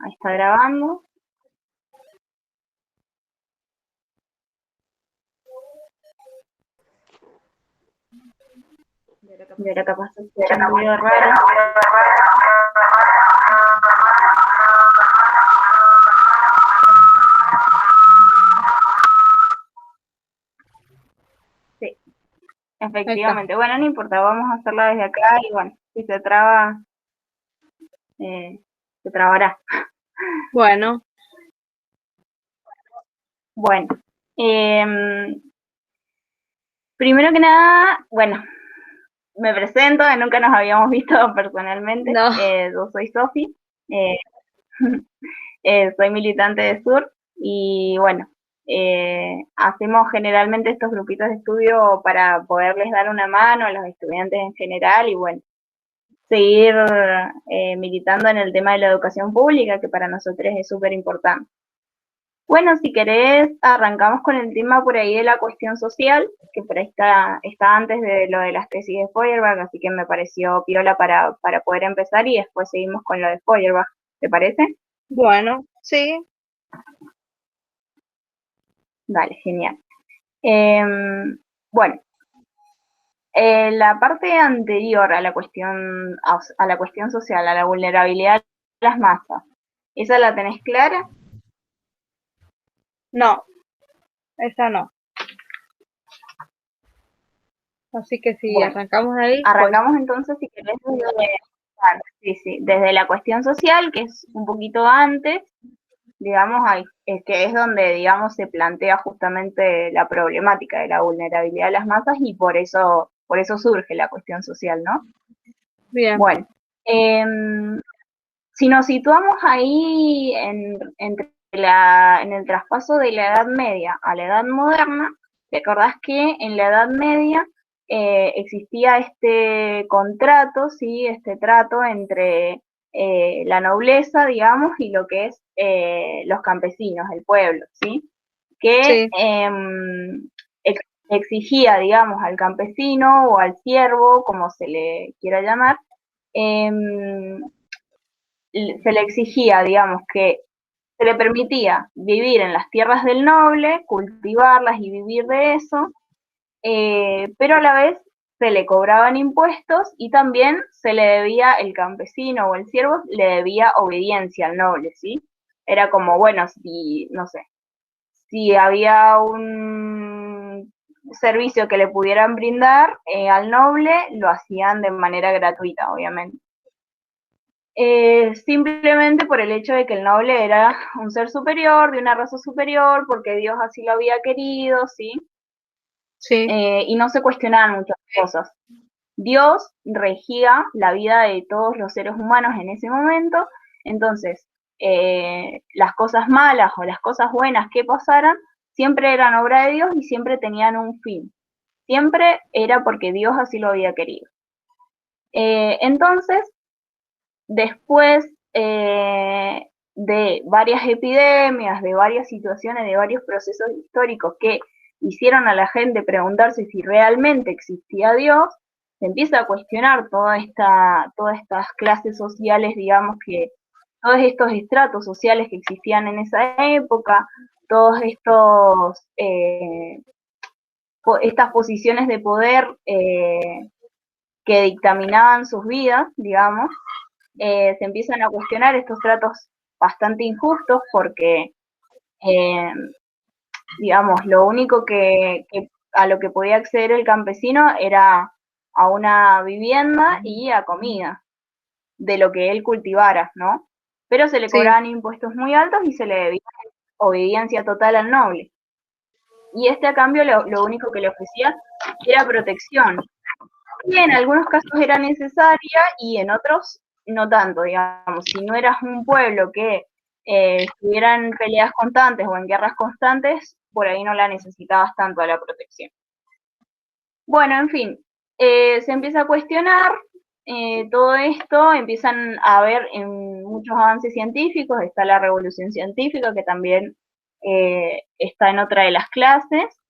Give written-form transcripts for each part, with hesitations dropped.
Ahí está grabando. Y ahora capaz se escucha un ruido raro. Sí, efectivamente. Bueno, no importa, vamos a hacerla desde acá y bueno, si se traba, se trabará. Bueno. Bueno, primero que nada, bueno, me presento, nunca nos habíamos visto personalmente. No. Yo soy Sofi, soy militante de SUR y bueno, hacemos generalmente estos grupitos de estudio para poderles dar una mano a los estudiantes en general y bueno, seguir militando en el tema de la educación pública, que para nosotros es súper importante. Bueno, si querés, arrancamos con el tema por ahí de la cuestión social, que por ahí está antes de lo de las tesis de Feuerbach, así que me pareció piola para poder empezar y después seguimos con lo de Feuerbach. ¿Te parece? Bueno, sí. Dale, genial. Bueno, la parte anterior a la cuestión social, a la vulnerabilidad de las masas, ¿esa la tenés clara? No, esa no. Así que si Bueno, arrancamos de ahí, voy. arrancamos entonces, si querés, desde la cuestión social, que es un poquito antes, digamos, que es donde, digamos, se plantea justamente la problemática de la vulnerabilidad de las masas y por eso surge la cuestión social, ¿no? Bien. Bueno, si nos situamos ahí en el traspaso de la Edad Media a la Edad Moderna, recordás que en la Edad Media existía este contrato, ¿sí? Este trato entre la nobleza, digamos, y lo que es los campesinos, el pueblo, ¿sí? Que Sí. exigía, digamos, al campesino o al siervo, como se le quiera llamar, se le exigía, digamos, que se le permitía vivir en las tierras del noble, cultivarlas y vivir de eso, pero a la vez se le cobraban impuestos y también se le debía, el campesino o el siervo le debía obediencia al noble, ¿sí? Era como, bueno, si, no sé, si había un servicio que le pudieran brindar al noble, lo hacían de manera gratuita, obviamente. Simplemente por el hecho de que el noble era un ser superior, de una raza superior, porque Dios así lo había querido, ¿sí? Sí. Y no se cuestionaban muchas cosas. Dios regía la vida de todos los seres humanos en ese momento, entonces las cosas malas o las cosas buenas que pasaran siempre eran obra de Dios y siempre tenían un fin. Siempre era porque Dios así lo había querido. Entonces, después de varias epidemias, de varias situaciones, de varios procesos históricos que hicieron a la gente preguntarse si realmente existía Dios, se empieza a cuestionar todas estas clases sociales, digamos que todos estos estratos sociales que existían en esa época, todos estas posiciones de poder que dictaminaban sus vidas, digamos, se empiezan a cuestionar estos tratos bastante injustos porque, eh, digamos, lo único a lo que podía acceder el campesino era a una vivienda y a comida de lo que él cultivara, ¿no? Pero se le Sí. cobraban impuestos muy altos y se le debía obediencia total al noble. Y este a cambio lo único que le ofrecía era protección, y en algunos casos era necesaria y en otros no tanto, digamos. Si no eras un pueblo que estuviera en peleas constantes o en guerras constantes, por ahí no la necesitabas tanto a la protección. Bueno, en fin, se empieza a cuestionar todo esto, empiezan a haber muchos avances científicos, está la revolución científica que también está en otra de las clases,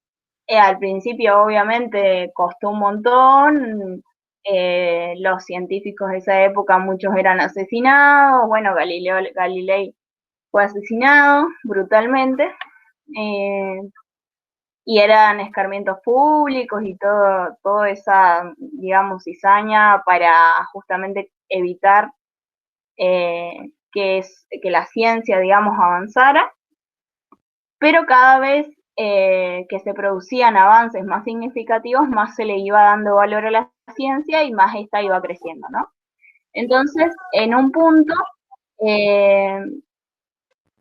al principio obviamente costó un montón, los científicos de esa época muchos eran asesinados, bueno, Galilei fue asesinado brutalmente, y eran escarmientos públicos y toda esa, digamos, cizaña para justamente evitar que la ciencia, digamos, avanzara, pero cada vez que se producían avances más significativos, más se le iba dando valor a la ciencia y más esta iba creciendo, ¿no? Entonces, en un punto,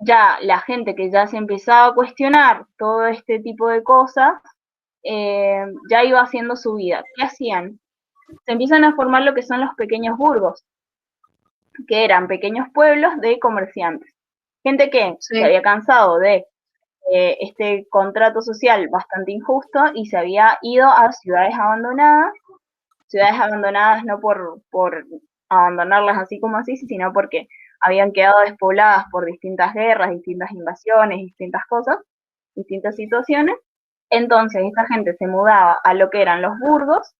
ya la gente que ya se empezaba a cuestionar todo este tipo de cosas, ya iba haciendo su vida. ¿Qué hacían? Se empiezan a formar lo que son los pequeños burgos, que eran pequeños pueblos de comerciantes. Gente que se había cansado de este contrato social bastante injusto y se había ido a ciudades abandonadas no por abandonarlas así como así, sino porque habían quedado despobladas por distintas guerras, distintas invasiones, distintas cosas, distintas situaciones. Entonces esta gente se mudaba a lo que eran los burgos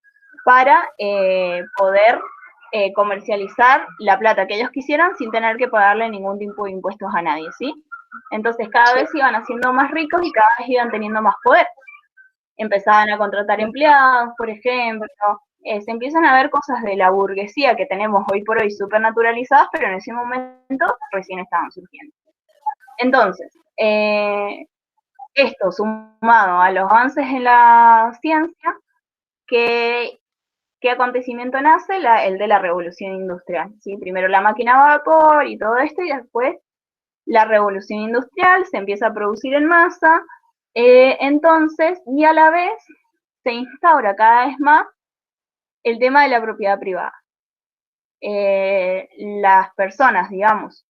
para poder comercializar la plata que ellos quisieran sin tener que pagarle ningún tipo de impuestos a nadie, ¿sí? Entonces cada vez iban haciendo más ricos y cada vez iban teniendo más poder. Empezaban a contratar empleados, por ejemplo, se empiezan a ver cosas de la burguesía que tenemos hoy por hoy súper naturalizadas, pero en ese momento recién estaban surgiendo. Entonces, esto sumado a los avances en la ciencia, ¿qué acontecimiento nace? El de la revolución industrial, ¿sí? Primero la máquina a vapor y todo esto, y después la revolución industrial se empieza a producir en masa, entonces, y a la vez se instaura cada vez más el tema de la propiedad privada. Las personas, digamos,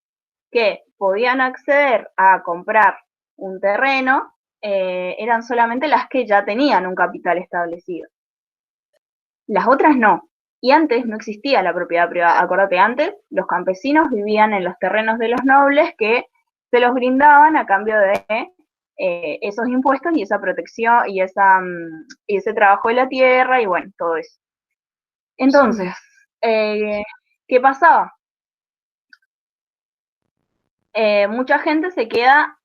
que podían acceder a comprar un terreno, eran solamente las que ya tenían un capital establecido. Las otras no. Y antes no existía la propiedad privada. Acuérdate, antes los campesinos vivían en los terrenos de los nobles que se los brindaban a cambio de esos impuestos y esa protección y ese trabajo de la tierra y bueno, todo eso. Entonces, ¿qué pasaba? Mucha gente se queda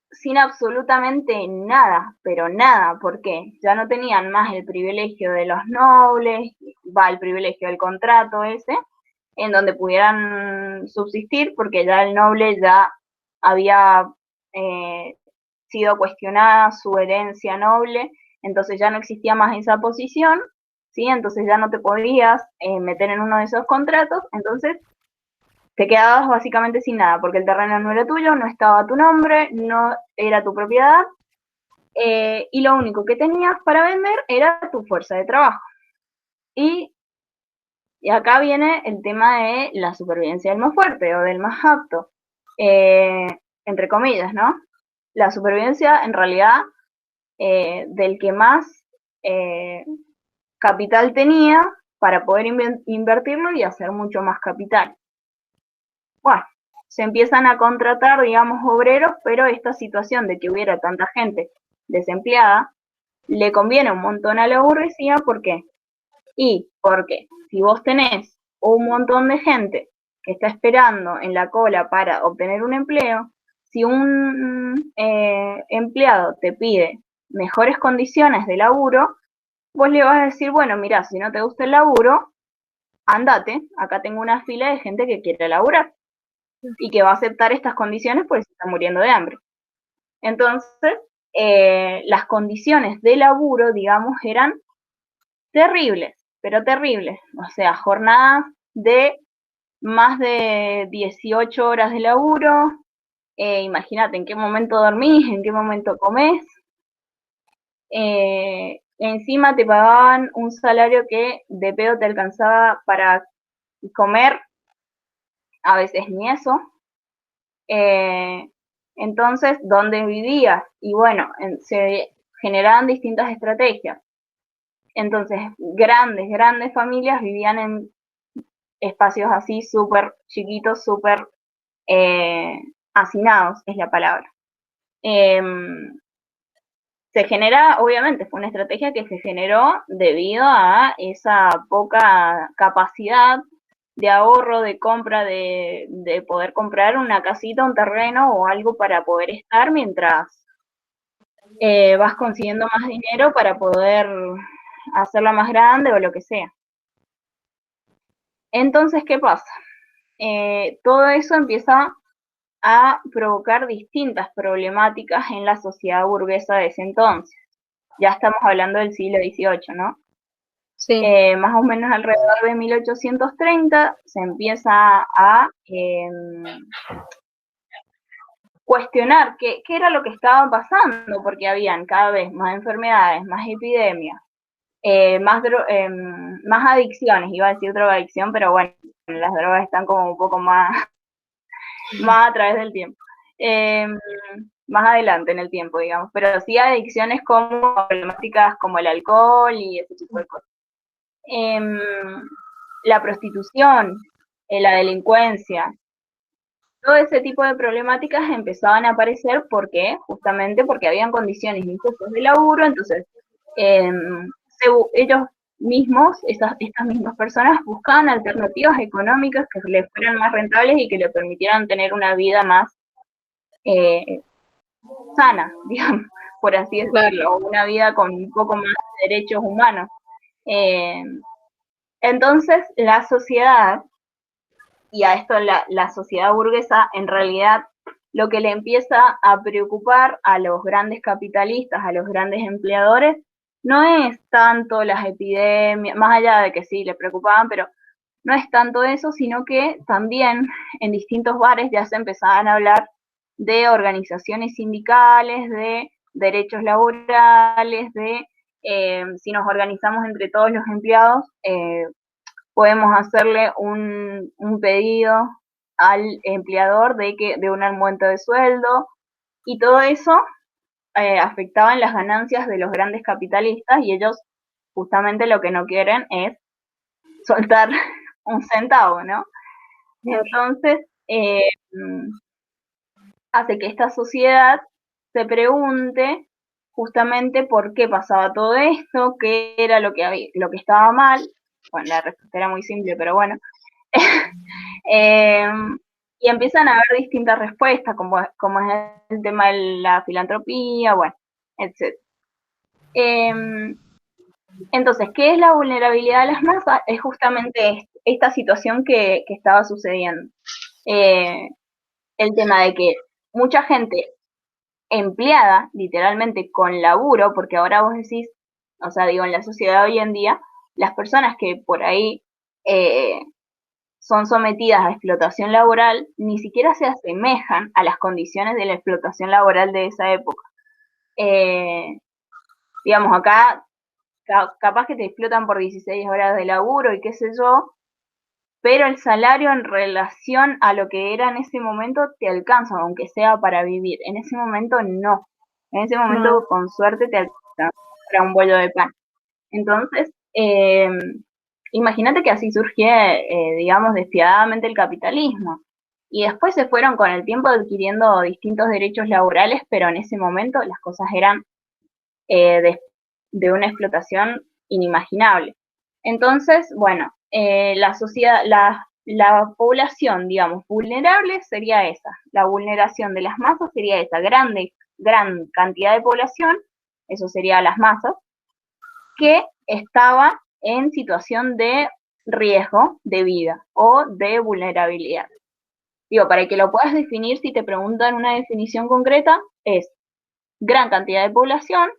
sin absolutamente nada, pero nada, porque ya no tenían más el privilegio de los nobles, el privilegio del contrato ese, en donde pudieran subsistir, porque ya el noble ya había sido cuestionada su herencia noble, entonces ya no existía más esa posición, ¿sí? Entonces ya no te podías meter en uno de esos contratos, entonces te quedabas básicamente sin nada, porque el terreno no era tuyo, no estaba a tu nombre, no era tu propiedad, y lo único que tenías para vender era tu fuerza de trabajo. Y acá viene el tema de la supervivencia del más fuerte o del más apto, entre comillas, ¿no? La supervivencia en realidad del que más capital tenía para poder invertirlo y hacer mucho más capital. Bueno, se empiezan a contratar, digamos, obreros, pero esta situación de que hubiera tanta gente desempleada le conviene un montón a la burguesía. ¿Por qué? Y porque si vos tenés un montón de gente que está esperando en la cola para obtener un empleo, si un empleado te pide mejores condiciones de laburo, vos le vas a decir, bueno, mira, si no te gusta el laburo, andate, acá tengo una fila de gente que quiere laburar y que va a aceptar estas condiciones porque se está muriendo de hambre. Entonces, las condiciones de laburo, digamos, eran terribles, pero terribles. O sea, jornadas de más de 18 horas de laburo. Imagínate en qué momento dormís, en qué momento comés. Encima te pagaban un salario que de pedo te alcanzaba para comer, a veces ni eso. Entonces, ¿dónde vivías? Y bueno, se generaban distintas estrategias. Entonces, grandes familias vivían en espacios así súper chiquitos, súper hacinados, es la palabra. Se genera, obviamente, fue una estrategia que se generó debido a esa poca capacidad de ahorro, de compra, de poder comprar una casita, un terreno o algo para poder estar mientras vas consiguiendo más dinero para poder hacerla más grande o lo que sea. Entonces, ¿qué pasa? Todo eso empieza a provocar distintas problemáticas en la sociedad burguesa de ese entonces. Ya estamos hablando del siglo XVIII, ¿no? Sí. Más o menos alrededor de 1830 se empieza a cuestionar qué era lo que estaba pasando, porque habían cada vez más enfermedades, más epidemias, más adicciones, iba a decir drogadicción, pero bueno, las drogas están como un poco más a través del tiempo. Más adelante en el tiempo, digamos, pero sí adicciones como problemáticas como el alcohol y ese tipo de cosas. La prostitución, la delincuencia, todo ese tipo de problemáticas empezaban a aparecer porque, justamente porque habían condiciones injustas de laburo, entonces ellos mismos, estas mismas personas, buscaban alternativas económicas que les fueran más rentables y que le permitieran tener una vida más sana, digamos, por así decirlo, una vida con un poco más de derechos humanos. Entonces, la sociedad, y a esto la sociedad burguesa, en realidad lo que le empieza a preocupar a los grandes capitalistas, a los grandes empleadores, no es tanto las epidemias, más allá de que sí, le preocupaban, pero no es tanto eso, sino que también en distintos bares ya se empezaban a hablar de organizaciones sindicales, de derechos laborales, de si nos organizamos entre todos los empleados, podemos hacerle un pedido al empleador de un aumento de sueldo, y todo eso afectaba en las ganancias de los grandes capitalistas, y ellos justamente lo que no quieren es soltar un centavo, ¿no? Entonces, hace que esta sociedad se pregunte justamente por qué pasaba todo esto, qué era lo que estaba mal. Bueno, la respuesta era muy simple, pero bueno. Y empiezan a haber distintas respuestas, como es el tema de la filantropía, bueno, etc. Entonces, ¿qué es la vulnerabilidad de las masas? Es justamente esta situación que estaba sucediendo. El tema de que mucha gente empleada, literalmente con laburo, porque ahora vos decís, o sea, digo, en la sociedad hoy en día, las personas que por ahí son sometidas a explotación laboral ni siquiera se asemejan a las condiciones de la explotación laboral de esa época. Digamos, acá capaz que te explotan por 16 horas de laburo y qué sé yo, pero el salario en relación a lo que era en ese momento te alcanza, aunque sea para vivir. En ese momento no. En ese momento, No. con suerte, te alcanza para un bollo de pan. Entonces, imagínate que así surge, digamos, despiadadamente el capitalismo. Y después se fueron con el tiempo adquiriendo distintos derechos laborales, pero en ese momento las cosas eran de una explotación inimaginable. Entonces, bueno, la sociedad, la población, digamos, vulnerable sería esa. La vulneración de las masas sería esa gran cantidad de población, eso sería las masas, que estaba en situación de riesgo de vida o de vulnerabilidad. Digo, para que lo puedas definir, si te preguntan una definición concreta, es gran cantidad de población,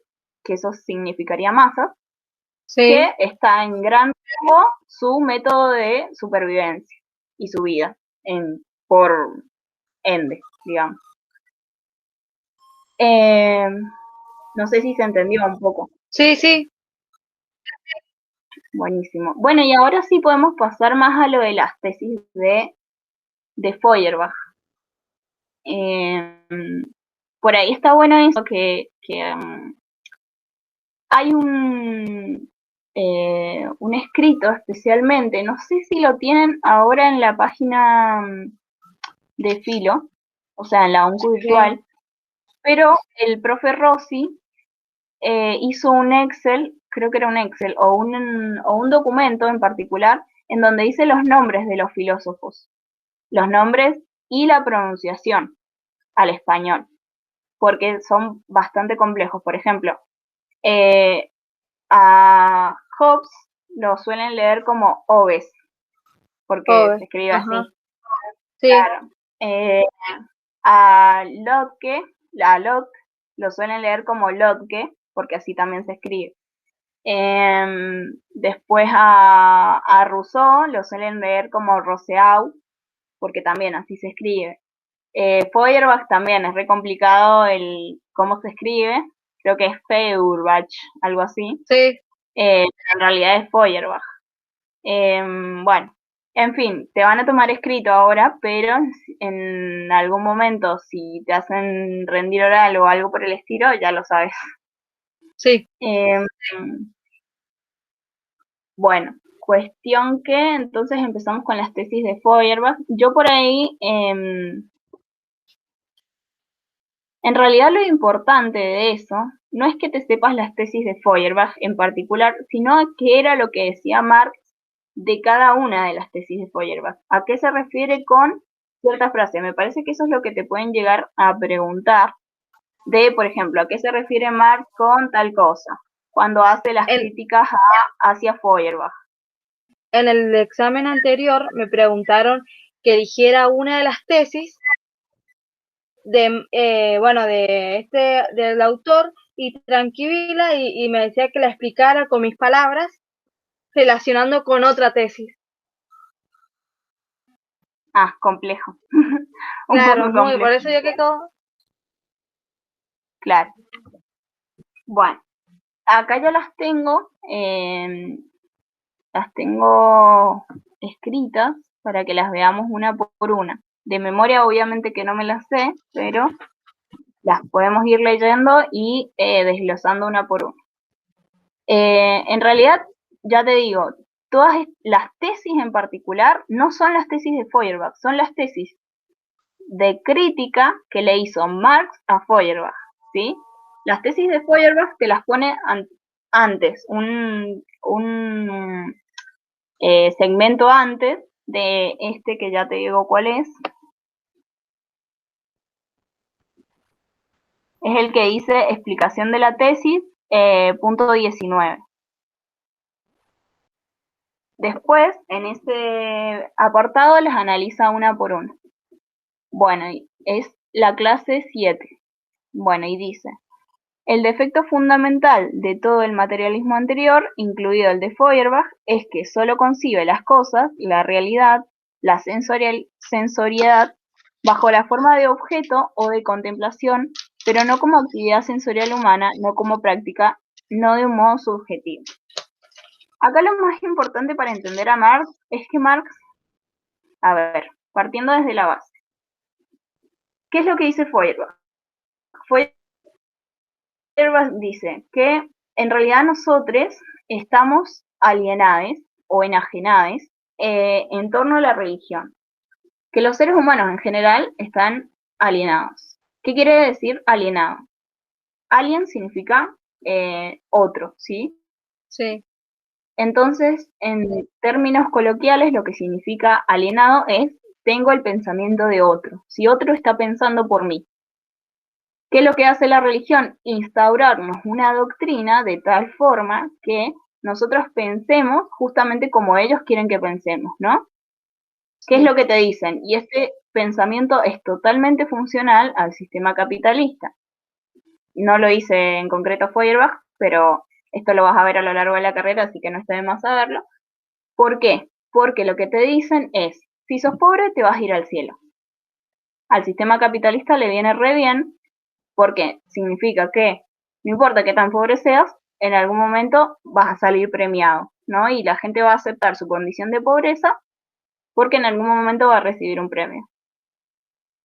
que eso significaría masas, Sí. que está en gran riesgo su método de supervivencia y su vida, por ende, digamos. No sé si se entendió un poco. Sí, sí. Buenísimo. Bueno, y ahora sí podemos pasar más a lo de las tesis de Feuerbach. Por ahí está bueno eso que hay un escrito especialmente, no sé si lo tienen ahora en la página de Filo, o sea, en la UNCU virtual, pero el profe Rossi hizo un Excel, creo que era un Excel, o un documento en particular, en donde dice los nombres de los filósofos, los nombres y la pronunciación al español, porque son bastante complejos. Por ejemplo, a Hobbes lo suelen leer como Hobbes, porque Ove, se escribe ajá, así. sí, Claro. A Locke, a Locke lo suelen leer como Locke, porque así también se escribe. Después a Rousseau lo suelen leer como Rousseau, porque también así se escribe. Feuerbach también es re complicado el cómo se escribe, creo que es Feuerbach, algo así. sí, En realidad es Feuerbach. Bueno, en fin, te van a tomar escrito ahora, pero en algún momento, si te hacen rendir oral o algo por el estilo, ya lo sabes. sí. Em, bueno, cuestión que entonces empezamos con las tesis de Feuerbach. Yo por ahí, en realidad lo importante de eso no es que te sepas las tesis de Feuerbach en particular, sino qué era lo que decía Marx de cada una de las tesis de Feuerbach. ¿A qué se refiere con cierta frase? Me parece que eso es lo que te pueden llegar a preguntar de, por ejemplo, ¿a qué se refiere Marx con tal cosa? Cuando hace las En, críticas hacia Feuerbach. en el examen anterior me preguntaron que dijera una de las tesis bueno, del autor y tranquila y me decía que la explicara con mis palabras relacionando con otra tesis. Ah, complejo. Un Claro, poco muy, por complejo, eso yo que todo, claro. Bueno, acá yo las tengo escritas para que las veamos una por una. De memoria obviamente que no me las sé, pero las podemos ir leyendo y desglosando una por una. En realidad, ya te digo, todas las tesis en particular no son las tesis de Feuerbach, son las tesis de crítica que le hizo Marx a Feuerbach, ¿sí? Las tesis de Feuerbach te las pone antes, un segmento antes de este que ya te digo cuál es el que dice explicación de la tesis, punto 19. Después, en ese apartado, las analiza una por una. Bueno, es la clase 7. Bueno, y dice, el defecto fundamental de todo el materialismo anterior, incluido el de Feuerbach, es que solo concibe las cosas, la realidad, la sensoriedad, bajo la forma de objeto o de contemplación, pero no como actividad sensorial humana, no como práctica, no de un modo subjetivo. Acá lo más importante para entender a Marx es que Marx, a ver, partiendo desde la base, ¿qué es lo que dice Feuerbach? Feuerbach dice que en realidad nosotros estamos alienados o enajenados en torno a la religión, que los seres humanos en general están alienados. ¿Qué quiere decir alienado? Alien significa otro, ¿sí? sí, Entonces, en términos coloquiales, lo que significa alienado es tengo el pensamiento de otro, si otro está pensando por mí. ¿Qué es lo que hace la religión? Instaurarnos una doctrina de tal forma que nosotros pensemos justamente como ellos quieren que pensemos, ¿no? ¿Qué es sí, lo que te dicen? Y este pensamiento es totalmente funcional al sistema capitalista. No lo hice en concreto Feuerbach, pero esto lo vas a ver a lo largo de la carrera, así que no está de más saberlo. ¿Por qué? Porque lo que te dicen es, si sos pobre te vas a ir al cielo. Al sistema capitalista le viene re bien porque significa que no importa qué tan pobre seas, en algún momento vas a salir premiado, ¿no? Y la gente va a aceptar su condición de pobreza porque en algún momento va a recibir un premio.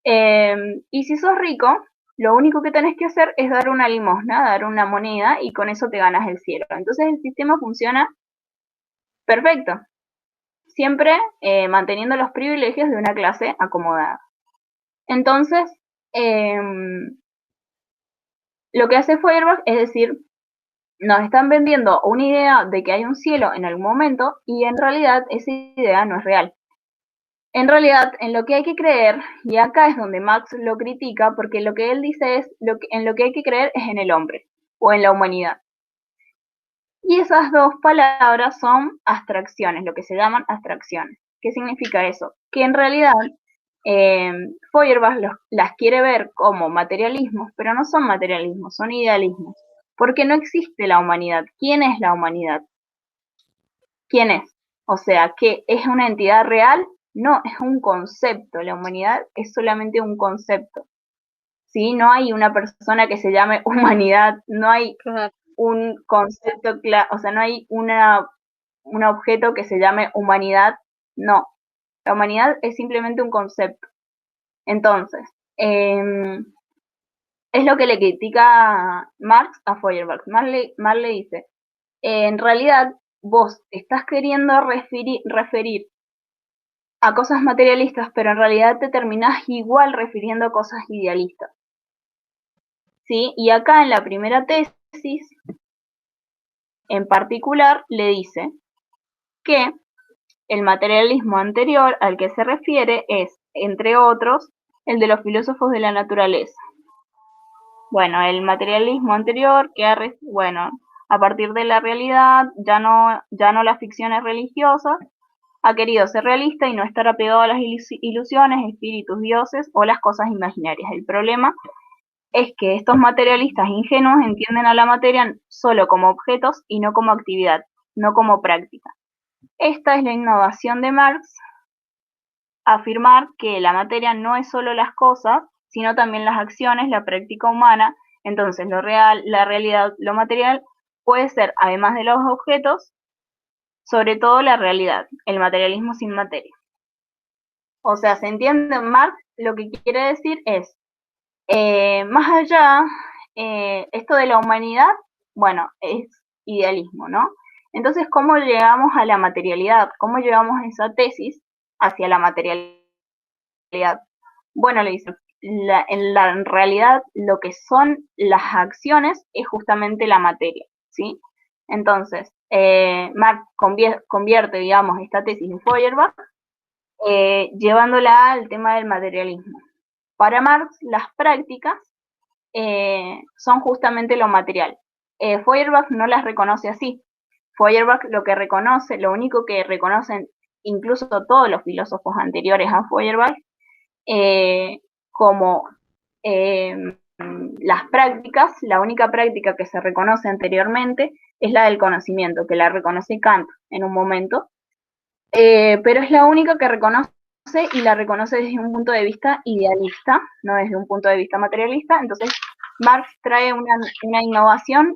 Y si sos rico, lo único que tenés que hacer es dar una limosna, dar una moneda y con eso te ganas el cielo. Entonces el sistema funciona perfecto, siempre manteniendo los privilegios de una clase acomodada. Entonces, lo que hace Feuerbach es decir, nos están vendiendo una idea de que hay un cielo en algún momento y en realidad esa idea no es real. En realidad, en lo que hay que creer, y acá es donde Marx lo critica, porque lo que él dice es, en lo que hay que creer es en el hombre, o en la humanidad. Y esas dos palabras son abstracciones, lo que se llaman abstracciones. ¿Qué significa eso? Que en realidad Feuerbach las quiere ver como materialismos, pero no son materialismos, son idealismos. Porque no existe la humanidad. ¿Quién es la humanidad? ¿Quién es? O sea, ¿que es una entidad real? No, es un concepto. La humanidad es solamente un concepto. ¿Sí? No hay una persona que se llame humanidad, no hay un concepto claro, o sea, no hay un objeto que se llame humanidad, no. La humanidad es simplemente un concepto. Entonces, es lo que le critica Marx a Feuerbach. Marx le dice, en realidad vos estás queriendo referir a cosas materialistas, pero en realidad te terminás igual refiriendo a cosas idealistas. ¿Sí? Y acá en la primera tesis, en particular, le dice que el materialismo anterior al que se refiere es, entre otros, el de los filósofos de la naturaleza. Bueno, el materialismo anterior que bueno, a partir de la realidad, ya no las ficciones religiosas, ha querido ser realista y no estar apegado a las ilusiones, espíritus, dioses o las cosas imaginarias. El problema es que estos materialistas ingenuos entienden a la materia solo como objetos y no como actividad, no como práctica. Esta es la innovación de Marx, afirmar que la materia no es solo las cosas, sino también las acciones, la práctica humana. Entonces, lo real, la realidad, lo material puede ser, además de los objetos, sobre todo la realidad, el materialismo sin materia. O sea, se entiende, Marx lo que quiere decir es, más allá, esto de la humanidad, bueno, es idealismo, ¿no? Entonces, ¿cómo llegamos a la materialidad? ¿Cómo llevamos esa tesis hacia la materialidad? Bueno, le dice, en realidad lo que son las acciones es justamente la materia, ¿sí? Entonces, Marx convierte, digamos, esta tesis de Feuerbach, llevándola al tema del materialismo. Para Marx, las prácticas son justamente lo material. Feuerbach no las reconoce así. Feuerbach lo único que reconocen incluso todos los filósofos anteriores a Feuerbach, como las prácticas, la única práctica que se reconoce anteriormente es la del conocimiento, que la reconoce Kant en un momento, pero es la única que reconoce y la reconoce desde un punto de vista idealista, no desde un punto de vista materialista. Entonces, Marx trae una innovación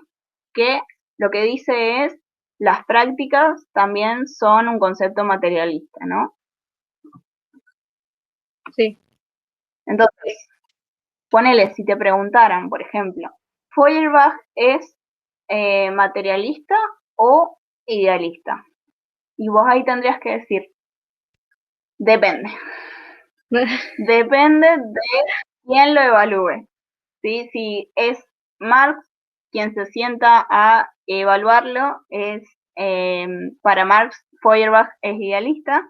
que lo que dice es, las prácticas también son un concepto materialista, ¿no? Sí. Entonces, ponele, si te preguntaran, por ejemplo, ¿Feuerbach es materialista o idealista? Y vos ahí tendrías que decir, depende. Depende de quién lo evalúe. ¿Sí? Si es Marx quien se sienta a evaluarlo, para Marx, Feuerbach es idealista.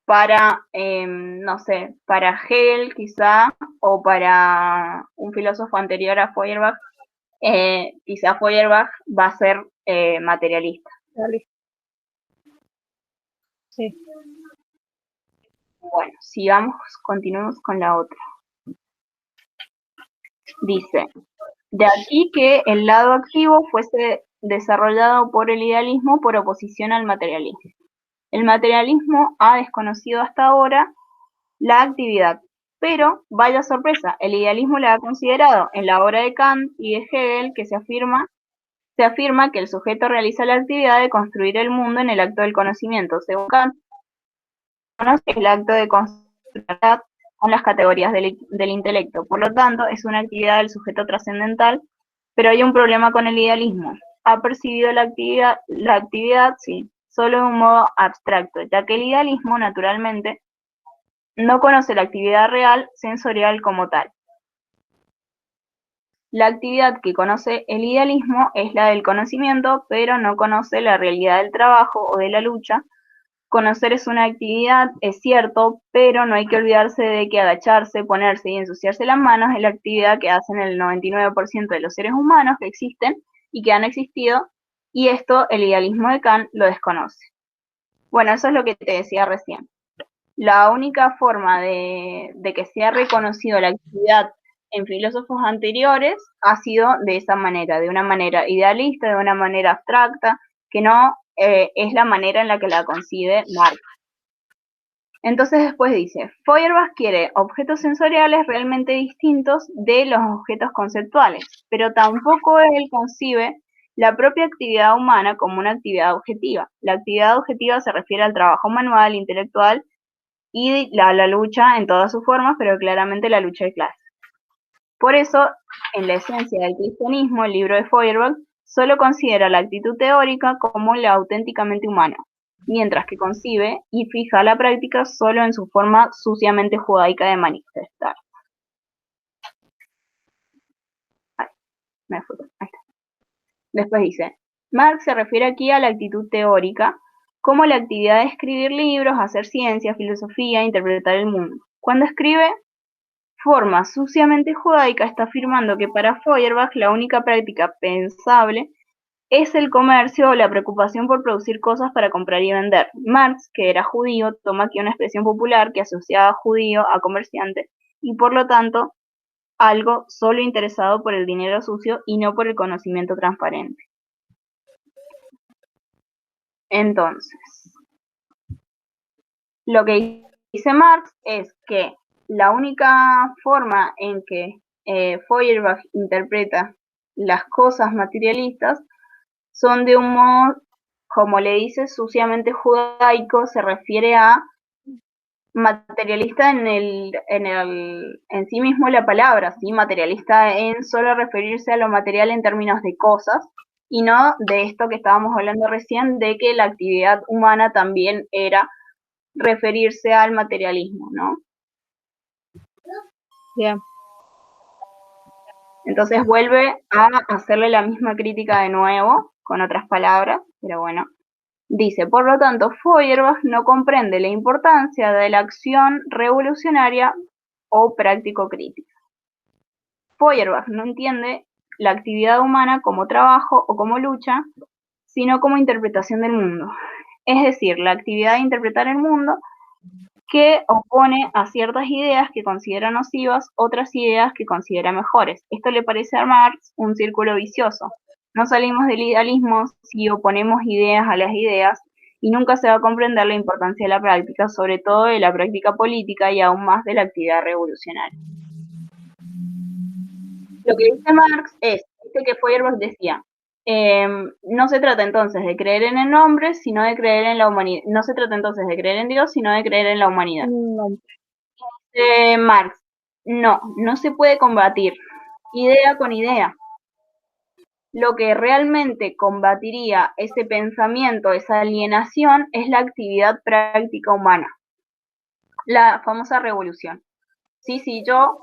Para, no sé, para Hegel quizá, o para un filósofo anterior a Feuerbach, quizá Feuerbach va a ser materialista. Sí. Bueno, continuemos con la otra. Dice, de aquí que el lado activo fuese desarrollado por el idealismo por oposición al materialismo. El materialismo ha desconocido hasta ahora la actividad, pero, vaya sorpresa, el idealismo la ha considerado en la obra de Kant y de Hegel, que se afirma que el sujeto realiza la actividad de construir el mundo en el acto del conocimiento. Según Kant, el acto de construir con las categorías del intelecto. Por lo tanto, es una actividad del sujeto trascendental, pero hay un problema con el idealismo. Ha percibido la actividad, sí, solo de un modo abstracto, ya que el idealismo, naturalmente, no conoce la actividad real sensorial como tal. La actividad que conoce el idealismo es la del conocimiento, pero no conoce la realidad del trabajo o de la lucha. Conocer es una actividad, es cierto, pero no hay que olvidarse de que agacharse, ponerse y ensuciarse las manos es la actividad que hacen el 99% de los seres humanos que existen y que han existido, y esto el idealismo de Kant lo desconoce. Bueno, eso es lo que te decía recién. La única forma de que sea reconocido la actividad en filósofos anteriores ha sido de esa manera, de una manera idealista, de una manera abstracta, que no es la manera en la que la concibe Marx. Entonces después dice, Feuerbach quiere objetos sensoriales realmente distintos de los objetos conceptuales, pero tampoco él concibe la propia actividad humana como una actividad objetiva. La actividad objetiva se refiere al trabajo manual, intelectual y la lucha en todas sus formas, pero claramente la lucha de clases. Por eso, en la esencia del cristianismo, el libro de Feuerbach solo considera la actitud teórica como la auténticamente humana, mientras que concibe y fija la práctica solo en su forma suciamente judaica de manifestar. Ay, me fui. Ahí está. Después dice, Marx se refiere aquí a la actitud teórica como la actividad de escribir libros, hacer ciencia, filosofía, interpretar el mundo. Cuando escribe forma suciamente judaica está afirmando que para Feuerbach la única práctica pensable es el comercio o la preocupación por producir cosas para comprar y vender. Marx, que era judío, toma aquí una expresión popular que asociaba judío a comerciante y por lo tanto algo solo interesado por el dinero sucio y no por el conocimiento transparente. Entonces, lo que dice Marx es que la única forma en que Feuerbach interpreta las cosas materialistas son de un modo, como le dice, suciamente judaico, se refiere a materialista en sí mismo la palabra, ¿sí? Materialista en solo referirse a lo material en términos de cosas, y no de esto que estábamos hablando recién, de que la actividad humana también era referirse al materialismo, ¿no? Bien. Entonces vuelve a hacerle la misma crítica de nuevo, con otras palabras, pero bueno. Dice, por lo tanto, Feuerbach no comprende la importancia de la acción revolucionaria o práctico-crítica. Feuerbach no entiende la actividad humana como trabajo o como lucha, sino como interpretación del mundo. Es decir, la actividad de interpretar el mundo que opone a ciertas ideas que considera nocivas otras ideas que considera mejores. Esto le parece a Marx un círculo vicioso. No salimos del idealismo si oponemos ideas a las ideas y nunca se va a comprender la importancia de la práctica, sobre todo de la práctica política y aún más de la actividad revolucionaria. Lo que dice Marx es que Feuerbach decía, no se trata entonces de creer en el hombre, sino de creer en la humanidad. No se trata entonces de creer en Dios, sino de creer en la humanidad. Marx, no se puede combatir idea con idea. Lo que realmente combatiría ese pensamiento, esa alienación, es la actividad práctica humana, la famosa revolución. Sí, sí, yo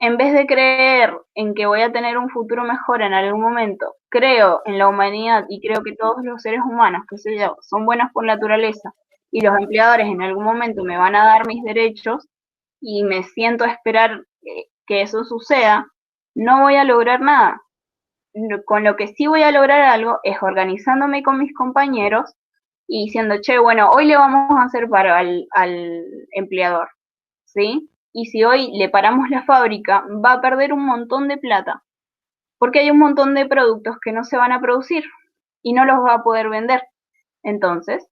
en vez de creer en que voy a tener un futuro mejor en algún momento, creo en la humanidad y creo que todos los seres humanos, qué sé yo, son buenos por naturaleza y los empleadores en algún momento me van a dar mis derechos y me siento a esperar que eso suceda, no voy a lograr nada. Con lo que sí voy a lograr algo es organizándome con mis compañeros y diciendo, che, bueno, hoy le vamos a hacer paro al empleador, ¿sí? Y si hoy le paramos la fábrica, va a perder un montón de plata, porque hay un montón de productos que no se van a producir y no los va a poder vender. Entonces,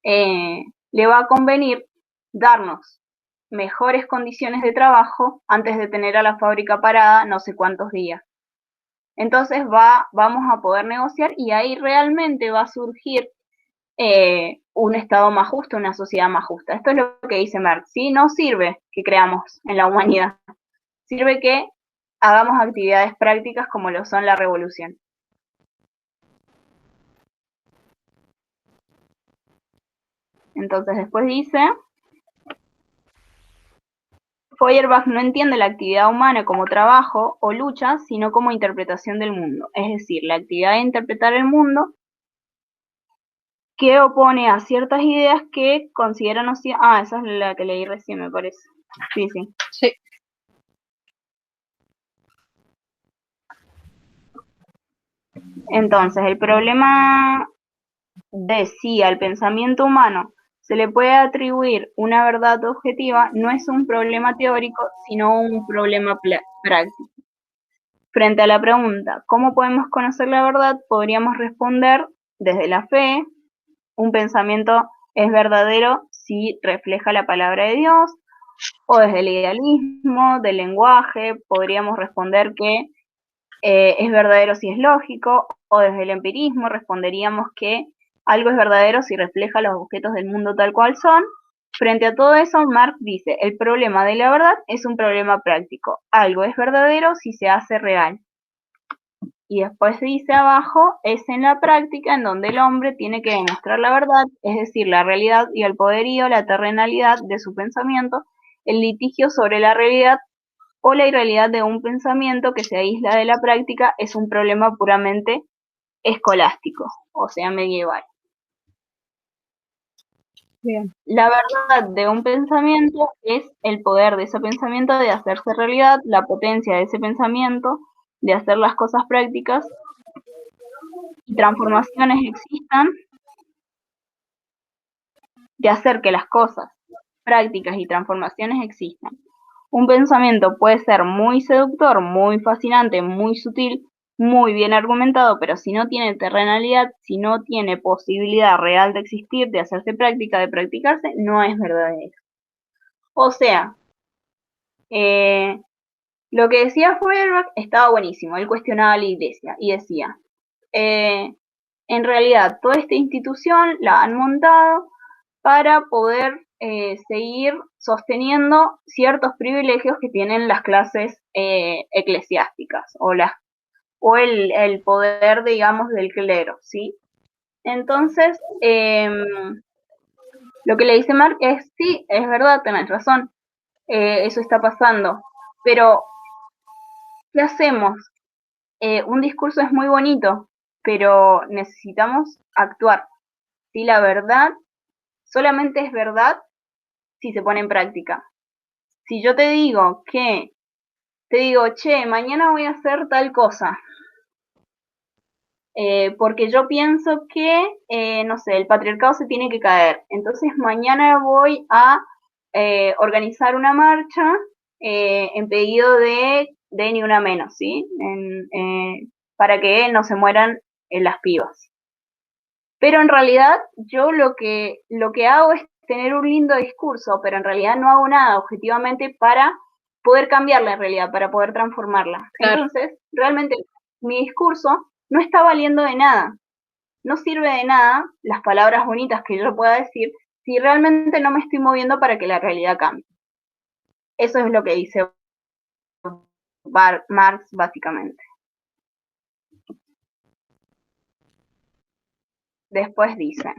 le va a convenir darnos mejores condiciones de trabajo antes de tener a la fábrica parada no sé cuántos días. Entonces vamos a poder negociar y ahí realmente va a surgir un Estado más justo, una sociedad más justa. Esto es lo que dice Marx. ¿Sí? No sirve que creamos en la humanidad, sirve que hagamos actividades prácticas como lo son la revolución. Entonces después dice, Feuerbach no entiende la actividad humana como trabajo o lucha, sino como interpretación del mundo. Es decir, la actividad de interpretar el mundo que opone a ciertas ideas que considera nocivas. Ah, esa es la que leí recién, me parece. Sí, sí. Sí. Entonces, el problema de si al pensamiento humano se le puede atribuir una verdad objetiva no es un problema teórico, sino un problema práctico. Frente a la pregunta, ¿cómo podemos conocer la verdad? Podríamos responder desde la fe, un pensamiento es verdadero si refleja la palabra de Dios, o desde el idealismo, del lenguaje, podríamos responder que es verdadero si es lógico, o desde el empirismo responderíamos que algo es verdadero si refleja los objetos del mundo tal cual son. Frente a todo eso, Marx dice, el problema de la verdad es un problema práctico. Algo es verdadero si se hace real. Y después dice abajo, es en la práctica en donde el hombre tiene que demostrar la verdad, es decir, la realidad y el poderío, la terrenalidad de su pensamiento, el litigio sobre la realidad o la irrealidad de un pensamiento que se aísla de la práctica es un problema puramente escolástico, o sea, medieval. Bien. La verdad de un pensamiento es el poder de ese pensamiento de hacerse realidad, la potencia de ese pensamiento de hacer las cosas prácticas y transformaciones existan, de hacer que las cosas prácticas y transformaciones existan. Un pensamiento puede ser muy seductor, muy fascinante, muy sutil, muy bien argumentado, pero si no tiene terrenalidad, si no tiene posibilidad real de existir, de hacerse práctica, de practicarse, no es verdadero. O sea, lo que decía Feuerbach estaba buenísimo. Él cuestionaba a la iglesia y decía, en realidad toda esta institución la han montado para poder seguir sosteniendo ciertos privilegios que tienen las clases eclesiásticas o el poder, digamos, del clero, ¿sí? Entonces, lo que le dice Mark es, sí, es verdad, tenés razón, eso está pasando, pero ¿qué hacemos? Un discurso es muy bonito, pero necesitamos actuar. Si la verdad solamente es verdad si se pone en práctica. Si yo te digo, che, mañana voy a hacer tal cosa, porque yo pienso que, no sé, el patriarcado se tiene que caer. Entonces mañana voy a organizar una marcha en pedido de Ni Una Menos, ¿sí? Para que no se mueran las pibas. Pero en realidad yo lo que hago es tener un lindo discurso, pero en realidad no hago nada objetivamente para poder cambiarla en realidad, para poder transformarla. Claro. Entonces, realmente mi discurso no está valiendo de nada. No sirve de nada las palabras bonitas que yo pueda decir si realmente no me estoy moviendo para que la realidad cambie. Eso es lo que dice Marx básicamente. Después dice,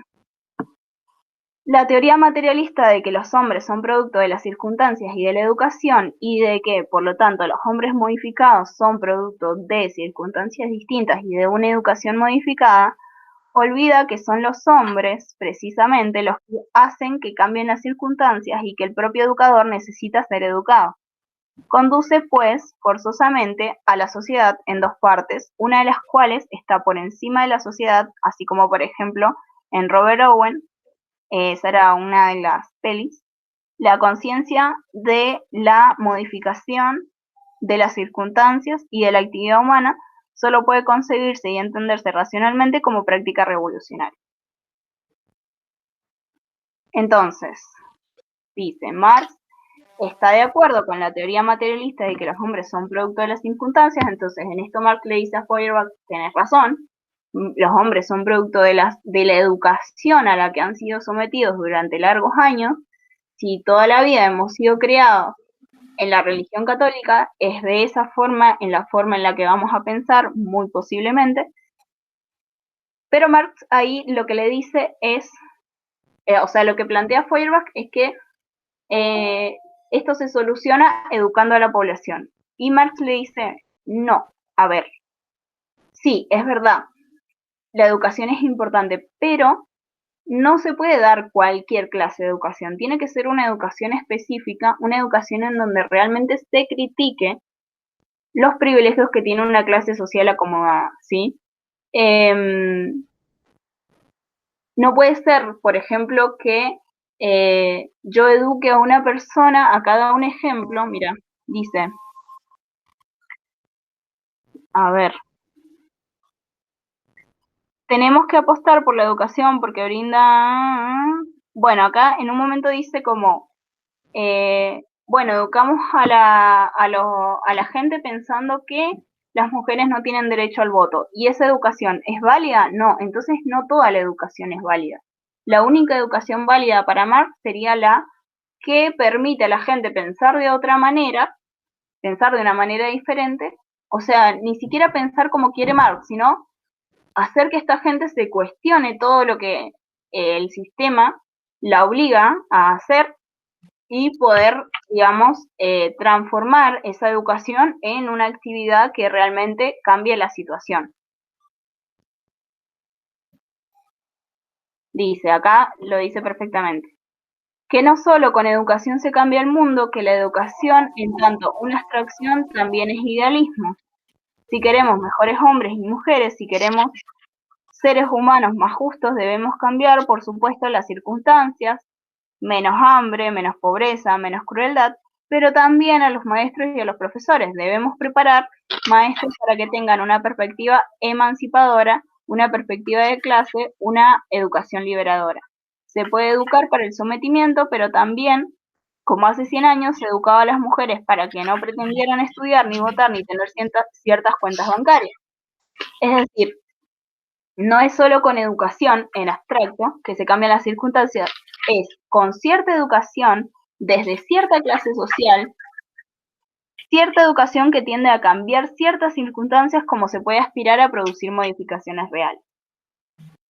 la teoría materialista de que los hombres son producto de las circunstancias y de la educación y de que, por lo tanto, los hombres modificados son producto de circunstancias distintas y de una educación modificada, olvida que son los hombres, precisamente, los que hacen que cambien las circunstancias y que el propio educador necesita ser educado. Conduce, pues, forzosamente a la sociedad en dos partes, una de las cuales está por encima de la sociedad, así como, por ejemplo, en Robert Owen, esa era una de las pelis, la conciencia de la modificación de las circunstancias y de la actividad humana solo puede concebirse y entenderse racionalmente como práctica revolucionaria. Entonces, dice Marx, está de acuerdo con la teoría materialista de que los hombres son producto de las circunstancias, entonces en esto Marx le dice a Feuerbach, tenés razón, los hombres son producto de la educación a la que han sido sometidos durante largos años. Si toda la vida hemos sido criados en la religión católica, es de esa forma, en la forma en la que vamos a pensar, muy posiblemente. Pero Marx ahí lo que le dice es, o sea, lo que plantea Feuerbach es que esto se soluciona educando a la población. Y Marx le dice, no, a ver, sí, es verdad, la educación es importante, pero no se puede dar cualquier clase de educación. Tiene que ser una educación específica, una educación en donde realmente se critique los privilegios que tiene una clase social acomodada, ¿sí? No puede ser, por ejemplo, que yo eduque a una persona, acá da un ejemplo, mira, dice, a ver, tenemos que apostar por la educación porque brinda, bueno, acá en un momento dice como, bueno, educamos a la gente pensando que las mujeres no tienen derecho al voto. ¿Y esa educación es válida? No, entonces no toda la educación es válida. La única educación válida para Marx sería la que permite a la gente pensar de otra manera, pensar de una manera diferente, o sea, ni siquiera pensar como quiere Marx, sino hacer que esta gente se cuestione todo lo que el sistema la obliga a hacer y poder, digamos, transformar esa educación en una actividad que realmente cambie la situación. Dice, acá lo dice perfectamente, que no solo con educación se cambia el mundo, que la educación, en tanto una abstracción, también es idealismo. Si queremos mejores hombres y mujeres, si queremos seres humanos más justos, debemos cambiar, por supuesto, las circunstancias, menos hambre, menos pobreza, menos crueldad, pero también a los maestros y a los profesores. Debemos preparar maestros para que tengan una perspectiva emancipadora, una perspectiva de clase, una educación liberadora. Se puede educar para el sometimiento, pero también, como hace 100 años, se educaba a las mujeres para que no pretendieran estudiar, ni votar, ni tener ciertas cuentas bancarias. Es decir, no es solo con educación en abstracto que se cambian las circunstancias, es con cierta educación, desde cierta clase social, cierta educación que tiende a cambiar ciertas circunstancias como se puede aspirar a producir modificaciones reales.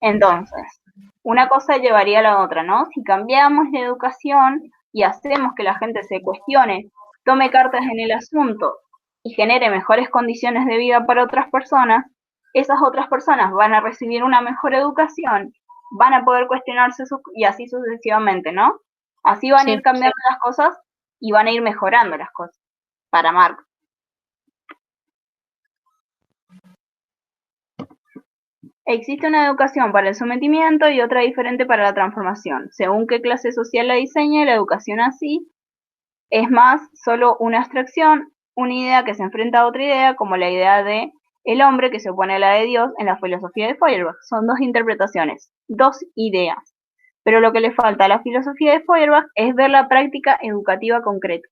Entonces, una cosa llevaría a la otra, ¿no? Si cambiamos la educación y hacemos que la gente se cuestione, tome cartas en el asunto y genere mejores condiciones de vida para otras personas, esas otras personas van a recibir una mejor educación, van a poder cuestionarse y así sucesivamente, ¿no? Así van a ir cambiando las cosas y van a ir mejorando las cosas para Marx. Existe una educación para el sometimiento y otra diferente para la transformación. Según qué clase social la diseñe, la educación así es más solo una abstracción, una idea que se enfrenta a otra idea, como la idea de el hombre que se opone a la de Dios en la filosofía de Feuerbach. Son dos interpretaciones, dos ideas. Pero lo que le falta a la filosofía de Feuerbach es ver la práctica educativa concreta.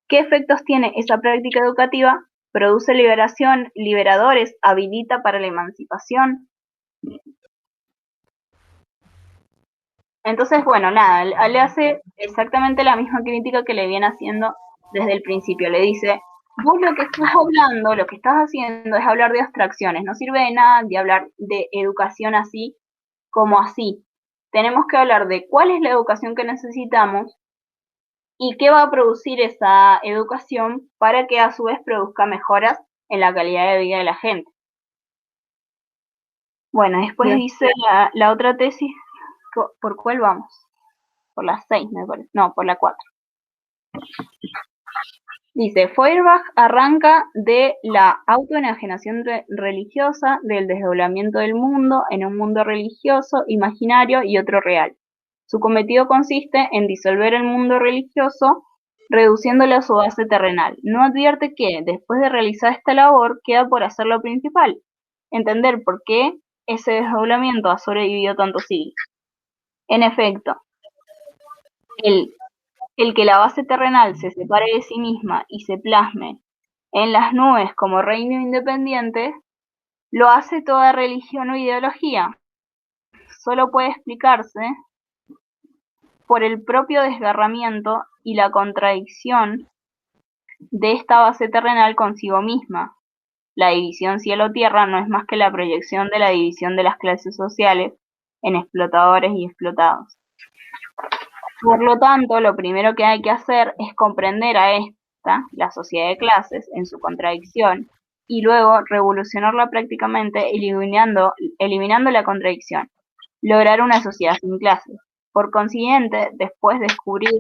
¿Qué efectos tiene esa práctica educativa? ¿Produce liberación, liberadores, habilita para la emancipación? Entonces, bueno, nada, le hace exactamente la misma crítica que le viene haciendo desde el principio. Le dice, vos lo que estás hablando, lo que estás haciendo es hablar de abstracciones, no sirve de nada de hablar de educación así como así. Tenemos que hablar de cuál es la educación que necesitamos y qué va a producir esa educación para que a su vez produzca mejoras en la calidad de vida de la gente. Bueno, después Bien. Dice la otra tesis, ¿por cuál vamos? Por la 6, me parece. No, por la 4. Dice, Feuerbach arranca de la autoenajenación religiosa, del desdoblamiento del mundo en un mundo religioso, imaginario y otro real. Su cometido consiste en disolver el mundo religioso, reduciéndolo a su base terrenal. No advierte que, después de realizar esta labor, queda por hacer lo principal, entender por qué ese desdoblamiento ha sobrevivido tantos siglos. En efecto, el que la base terrenal se separe de sí misma y se plasme en las nubes como reino independiente, lo hace toda religión o ideología. Solo puede explicarse por el propio desgarramiento y la contradicción de esta base terrenal consigo misma. La división cielo-tierra no es más que la proyección de la división de las clases sociales en explotadores y explotados. Por lo tanto, lo primero que hay que hacer es comprender a esta, la sociedad de clases, en su contradicción, y luego revolucionarla prácticamente eliminando la contradicción, lograr una sociedad sin clases. Por consiguiente, después descubrir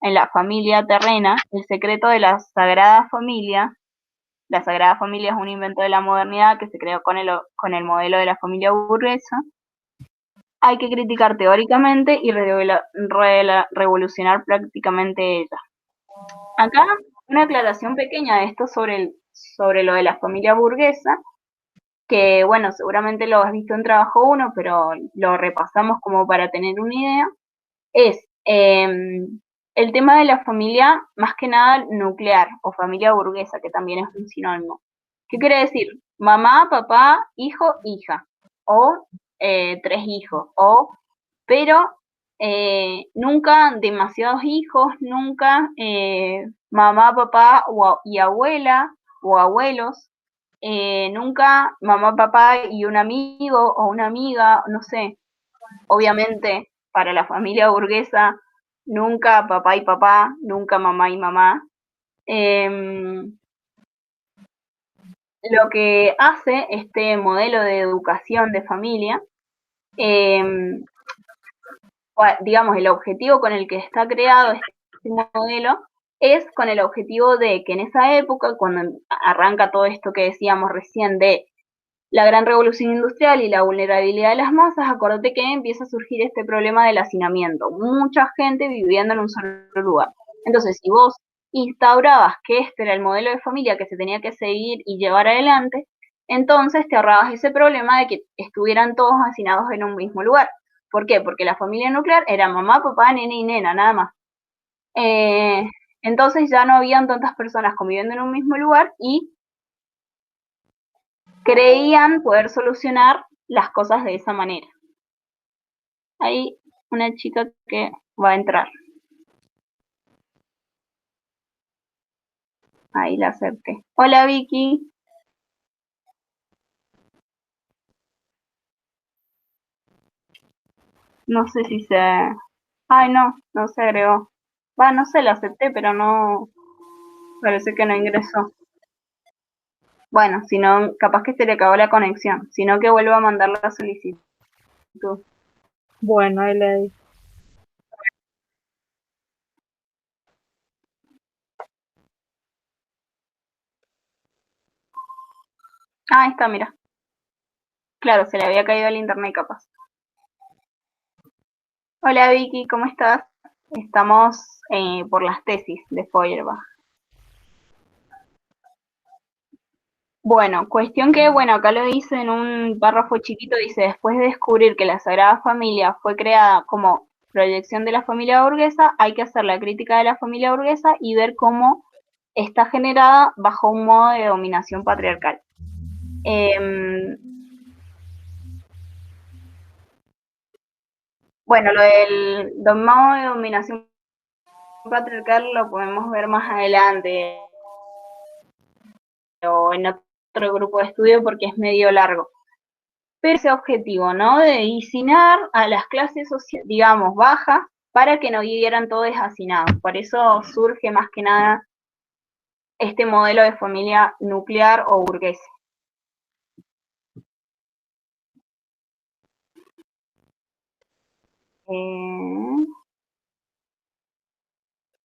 en la familia terrena el secreto de la Sagrada Familia es un invento de la modernidad que se creó con el modelo de la familia burguesa, hay que criticar teóricamente y revolucionar prácticamente ella. Acá una aclaración pequeña de esto sobre lo de la familia burguesa, que bueno, seguramente lo has visto en trabajo 1, pero lo repasamos como para tener una idea, es el tema de la familia más que nada nuclear o familia burguesa, que también es un sinónimo. ¿Qué quiere decir? Mamá, papá, hijo, hija, o 3 hijos, pero nunca demasiados hijos, nunca mamá, papá y abuela o abuelos, nunca mamá, papá y un amigo o una amiga, no sé. Obviamente, para la familia burguesa, nunca papá y papá, nunca mamá y mamá. Lo que hace este modelo de educación de familia, digamos, el objetivo con el que está creado este modelo es con el objetivo de que en esa época, cuando arranca todo esto que decíamos recién de la gran revolución industrial y la vulnerabilidad de las masas, acordate que empieza a surgir este problema del hacinamiento. Mucha gente viviendo en un solo lugar. Entonces, si vos instaurabas que este era el modelo de familia que se tenía que seguir y llevar adelante, entonces te ahorrabas ese problema de que estuvieran todos hacinados en un mismo lugar. ¿Por qué? Porque la familia nuclear era mamá, papá, nene y nena, nada más. Eh, entonces ya no habían tantas personas conviviendo en un mismo lugar y creían poder solucionar las cosas de esa manera. Hay una chica que va a entrar. Ahí la acepté. Hola Vicky. No sé si se... Ay, no se agregó. Va, no sé, la acepté, pero no... Parece que no ingresó. Bueno, si no, capaz que se le acabó la conexión. Si no, que vuelva a mandar la solicitud. Bueno, ahí le di. Ah, ahí está, mira. Claro, se le había caído el internet capaz. Hola Vicky, ¿cómo estás? Estamos por las tesis de Feuerbach. Bueno, cuestión que, bueno, acá lo dice en un párrafo chiquito, dice, después de descubrir que la Sagrada Familia fue creada como proyección de la familia burguesa, hay que hacer la crítica de la familia burguesa y ver cómo está generada bajo un modo de dominación patriarcal. Bueno, lo del modo de dominación patriarcal lo podemos ver más adelante o en otro grupo de estudio porque es medio largo. Pero ese objetivo, ¿no? De disinar a las clases sociales, digamos, bajas, para que no vivieran todos hacinados. Por eso surge más que nada este modelo de familia nuclear o burguesa.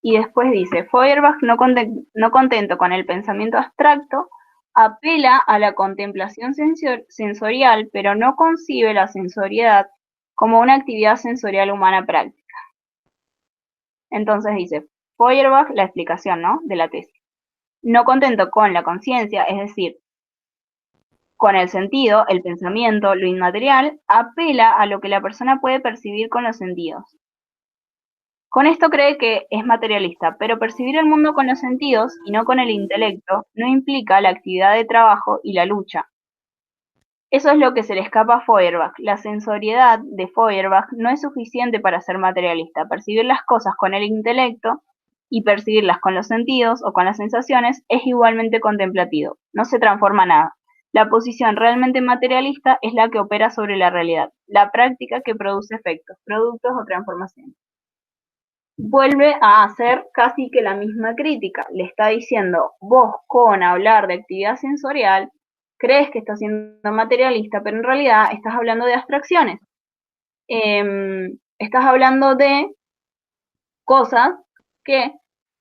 Y después dice, Feuerbach, no contento con el pensamiento abstracto, apela a la contemplación sensorial, pero no concibe la sensoriedad como una actividad sensorial humana práctica. Entonces dice, Feuerbach, la explicación, ¿no?, de la tesis. No contento con la conciencia, es decir, con el sentido, el pensamiento, lo inmaterial, apela a lo que la persona puede percibir con los sentidos. Con esto cree que es materialista, pero percibir el mundo con los sentidos y no con el intelecto no implica la actividad de trabajo y la lucha. Eso es lo que se le escapa a Feuerbach. La sensoriedad de Feuerbach no es suficiente para ser materialista. Percibir las cosas con el intelecto y percibirlas con los sentidos o con las sensaciones es igualmente contemplativo. No se transforma nada. La posición realmente materialista es la que opera sobre la realidad, la práctica que produce efectos, productos o transformaciones. vuelve a hacer casi que la misma crítica. Le está diciendo, vos con hablar de actividad sensorial, crees que estás siendo materialista, pero en realidad estás hablando de abstracciones. Estás hablando de cosas que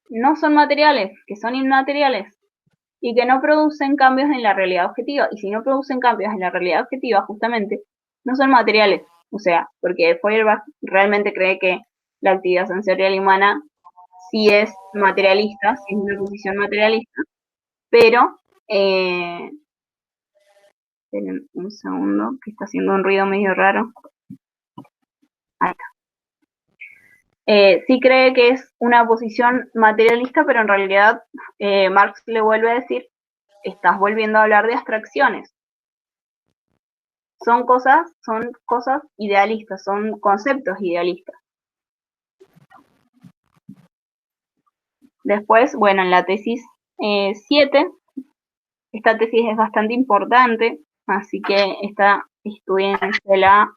no son materiales, que son inmateriales y que no producen cambios en la realidad objetiva. Y si no producen cambios en la realidad objetiva, justamente, no son materiales. O sea, porque Feuerbach realmente cree que la actividad sensorial humana sí es materialista, sí es una posición materialista, pero, esperen un segundo, que está haciendo un ruido medio raro. Ahí está. Sí cree que es una posición materialista, pero en realidad Marx le vuelve a decir, estás volviendo a hablar de abstracciones. Son cosas idealistas, son conceptos idealistas. Después, bueno, en la tesis 7, esta tesis es bastante importante, así que estudiénsela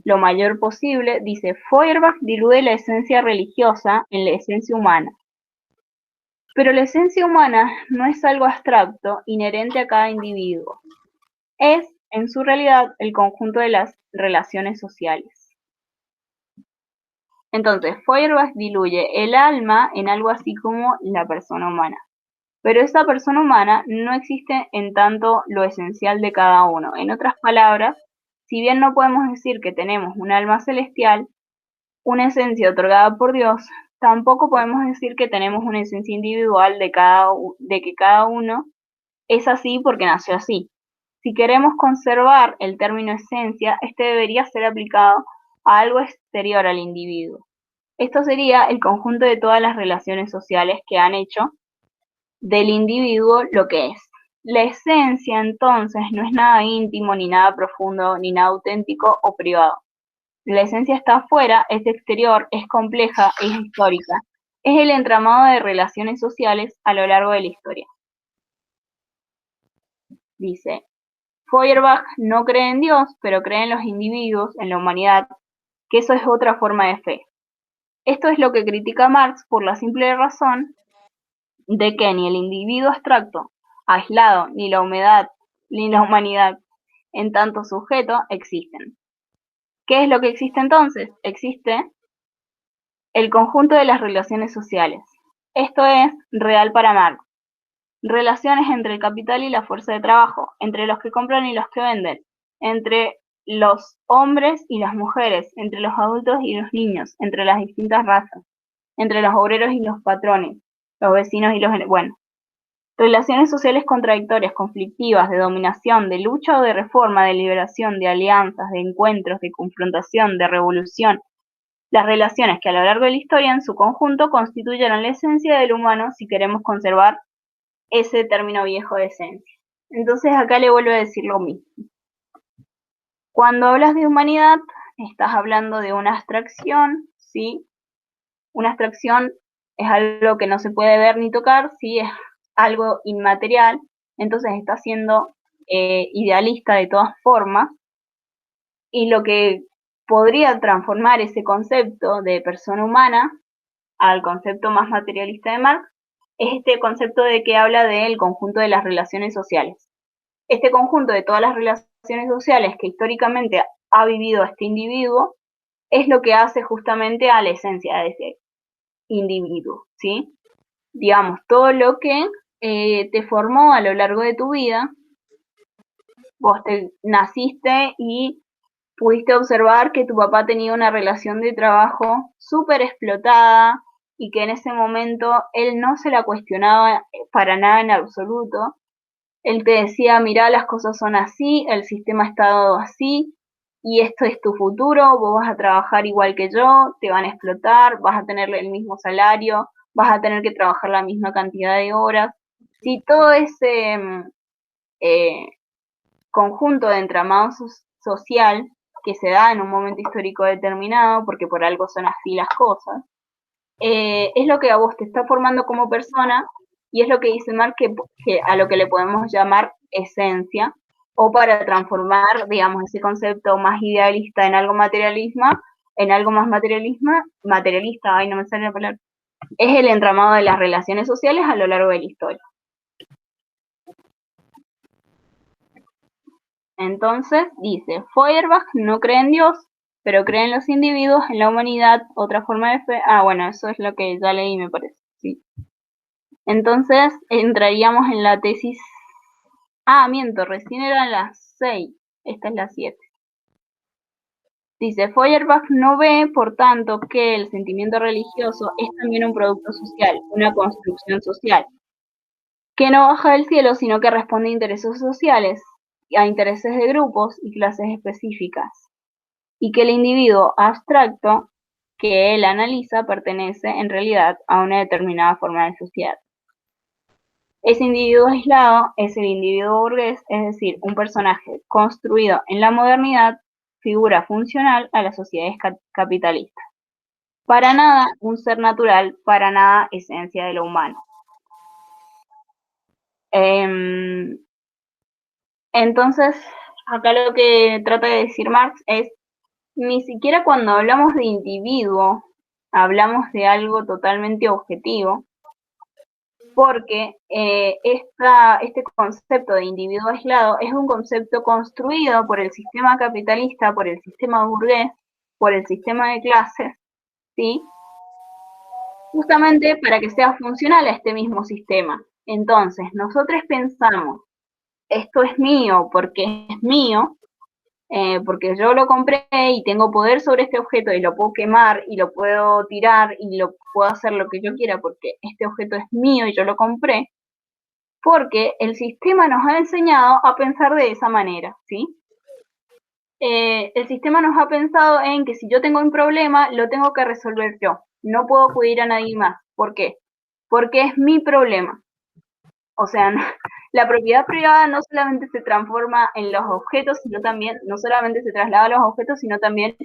lo mayor posible. Dice, Feuerbach diluye la esencia religiosa en la esencia humana. Pero la esencia humana no es algo abstracto, inherente a cada individuo. Es, en su realidad, el conjunto de las relaciones sociales. Entonces, Feuerbach diluye el alma en algo así como la persona humana. Pero esa persona humana no existe en tanto lo esencial de cada uno. En otras palabras, si bien no podemos decir que tenemos un alma celestial, una esencia otorgada por Dios, tampoco podemos decir que tenemos una esencia individual de que cada uno es así porque nació así. Si queremos conservar el término esencia, este debería ser aplicado a algo exterior al individuo. Esto sería el conjunto de todas las relaciones sociales que han hecho del individuo lo que es. La esencia, entonces, no es nada íntimo, ni nada profundo, ni nada auténtico o privado. La esencia está afuera, es exterior, es compleja, es histórica. Es el entramado de relaciones sociales a lo largo de la historia. Dice, Feuerbach no cree en Dios, pero cree en los individuos, en la humanidad, que eso es otra forma de fe. Esto es lo que critica Marx por la simple razón de que ni el individuo abstracto, aislado, ni la humedad, ni la humanidad, en tanto sujeto, existen. ¿Qué es lo que existe entonces? Existe el conjunto de las relaciones sociales. Esto es real para Marx. Relaciones entre el capital y la fuerza de trabajo, entre los que compran y los que venden, entre los hombres y las mujeres, entre los adultos y los niños, entre las distintas razas, entre los obreros y los patrones, los vecinos y los... Bueno, relaciones sociales contradictorias, conflictivas, de dominación, de lucha o de reforma, de liberación, de alianzas, de encuentros, de confrontación, de revolución. Las relaciones que a lo largo de la historia en su conjunto constituyeron la esencia del humano si queremos conservar ese término viejo de esencia. Entonces acá le vuelvo a decir lo mismo. Cuando hablas de humanidad, estás hablando de una abstracción, ¿sí? Una abstracción es algo que no se puede ver ni tocar, ¿sí? Es algo inmaterial, entonces está siendo idealista de todas formas, y lo que podría transformar ese concepto de persona humana al concepto más materialista de Marx es este concepto de que habla del conjunto de las relaciones sociales. Este conjunto de todas las relaciones sociales que históricamente ha vivido este individuo es lo que hace justamente a la esencia de ese individuo, ¿sí? Digamos, todo lo que te formó a lo largo de tu vida, vos te naciste y pudiste observar que tu papá tenía una relación de trabajo súper explotada y que en ese momento él no se la cuestionaba para nada en absoluto. Él te decía, mirá, las cosas son así, el sistema está dado así, y esto es tu futuro, vos vas a trabajar igual que yo, te van a explotar, vas a tener el mismo salario, vas a tener que trabajar la misma cantidad de horas. Si todo ese eh, conjunto de entramado social que se da en un momento histórico determinado, porque por algo son así las cosas, es lo que a vos te está formando como persona y es lo que dice Marx que a lo que le podemos llamar esencia, o para transformar, digamos, ese concepto más idealista en algo materialismo, en algo más materialista, ay, no me sale la palabra, es el entramado de las relaciones sociales a lo largo de la historia. Entonces, dice, Feuerbach no cree en Dios, pero cree en los individuos, en la humanidad, otra forma de fe. Ah, bueno, eso es lo que ya leí, me parece, sí. Entonces, entraríamos en la tesis... Ah, miento, recién eran las 6, esta es la 7. Dice, Feuerbach no ve, por tanto, que el sentimiento religioso es también un producto social, una construcción social, que no baja del cielo, sino que responde a intereses sociales, a intereses de grupos y clases específicas, y que el individuo abstracto que él analiza pertenece en realidad a una determinada forma de sociedad. Ese individuo aislado es el individuo burgués, es decir, un personaje construido en la modernidad, figura funcional a las sociedades capitalistas. Para nada un ser natural, para nada esencia de lo humano. Entonces, acá lo que trata de decir Marx es, ni siquiera cuando hablamos de individuo, hablamos de algo totalmente objetivo, porque este concepto de individuo aislado es un concepto construido por el sistema capitalista, por el sistema burgués, por el sistema de clases, ¿sí? Justamente para que sea funcional a este mismo sistema. Entonces, nosotros pensamos, esto es mío porque es mío, porque yo lo compré y tengo poder sobre este objeto y lo puedo quemar y lo puedo tirar y lo puedo hacer lo que yo quiera porque este objeto es mío y yo lo compré, porque el sistema nos ha enseñado a pensar de esa manera, ¿sí? El sistema nos ha pensado en que si yo tengo un problema, lo tengo que resolver yo. No puedo acudir a nadie más. ¿Por qué? Porque es mi problema. O sea, la propiedad privada no solamente se transforma en los objetos, sino también, no solamente se traslada a los objetos, sino también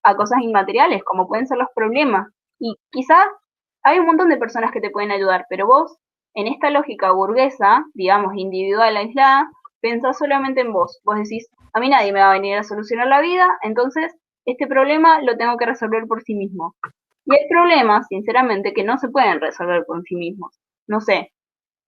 a cosas inmateriales, como pueden ser los problemas. Y quizás hay un montón de personas que te pueden ayudar, pero vos, en esta lógica burguesa, digamos, individual, aislada, pensás solamente en vos. Vos decís, a mí nadie me va a venir a solucionar la vida, entonces este problema lo tengo que resolver por sí mismo. Y hay problemas, sinceramente, que no se pueden resolver por sí mismos. No sé,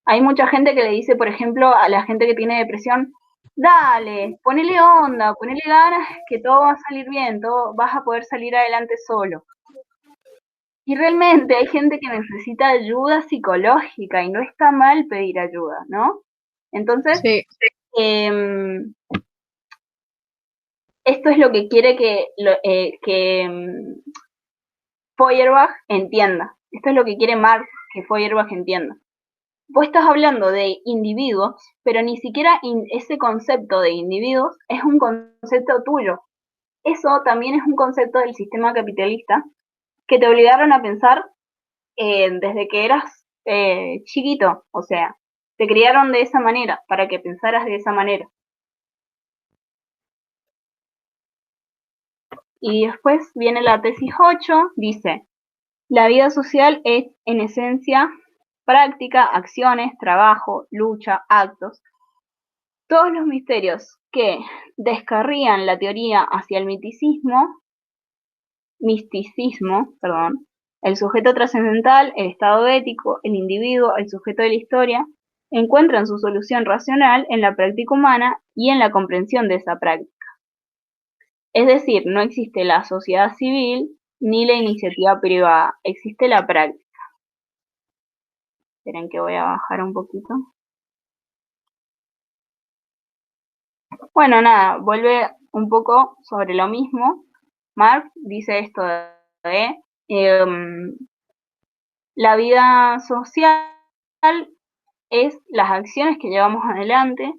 hay mucha gente que le dice, por ejemplo, a la gente que tiene depresión, dale, ponele onda, ponele ganas, que todo va a salir bien, todo vas a poder salir adelante solo. Y realmente hay gente que necesita ayuda psicológica y no está mal pedir ayuda, ¿no? Entonces, Sí. Esto es lo que quiere que Feuerbach entienda. Esto es lo que quiere Marx que Feuerbach entienda. Vos estás hablando de individuos, pero ni siquiera ese concepto de individuos es un concepto tuyo. Eso también es un concepto del sistema capitalista que te obligaron a pensar desde que eras chiquito. O sea, te criaron de esa manera, para que pensaras de esa manera. Y después viene la tesis 8, dice, la vida social es en esencia práctica, acciones, trabajo, lucha, actos. Todos los misterios que descarrían la teoría hacia el misticismo, el sujeto trascendental, el estado ético, el individuo, el sujeto de la historia, encuentran su solución racional en la práctica humana y en la comprensión de esa práctica. Es decir, no existe la sociedad civil ni la iniciativa privada, existe la práctica. Esperen que voy a bajar un poquito. Bueno, nada, vuelve un poco sobre lo mismo. Marx dice esto de la vida social es las acciones que llevamos adelante,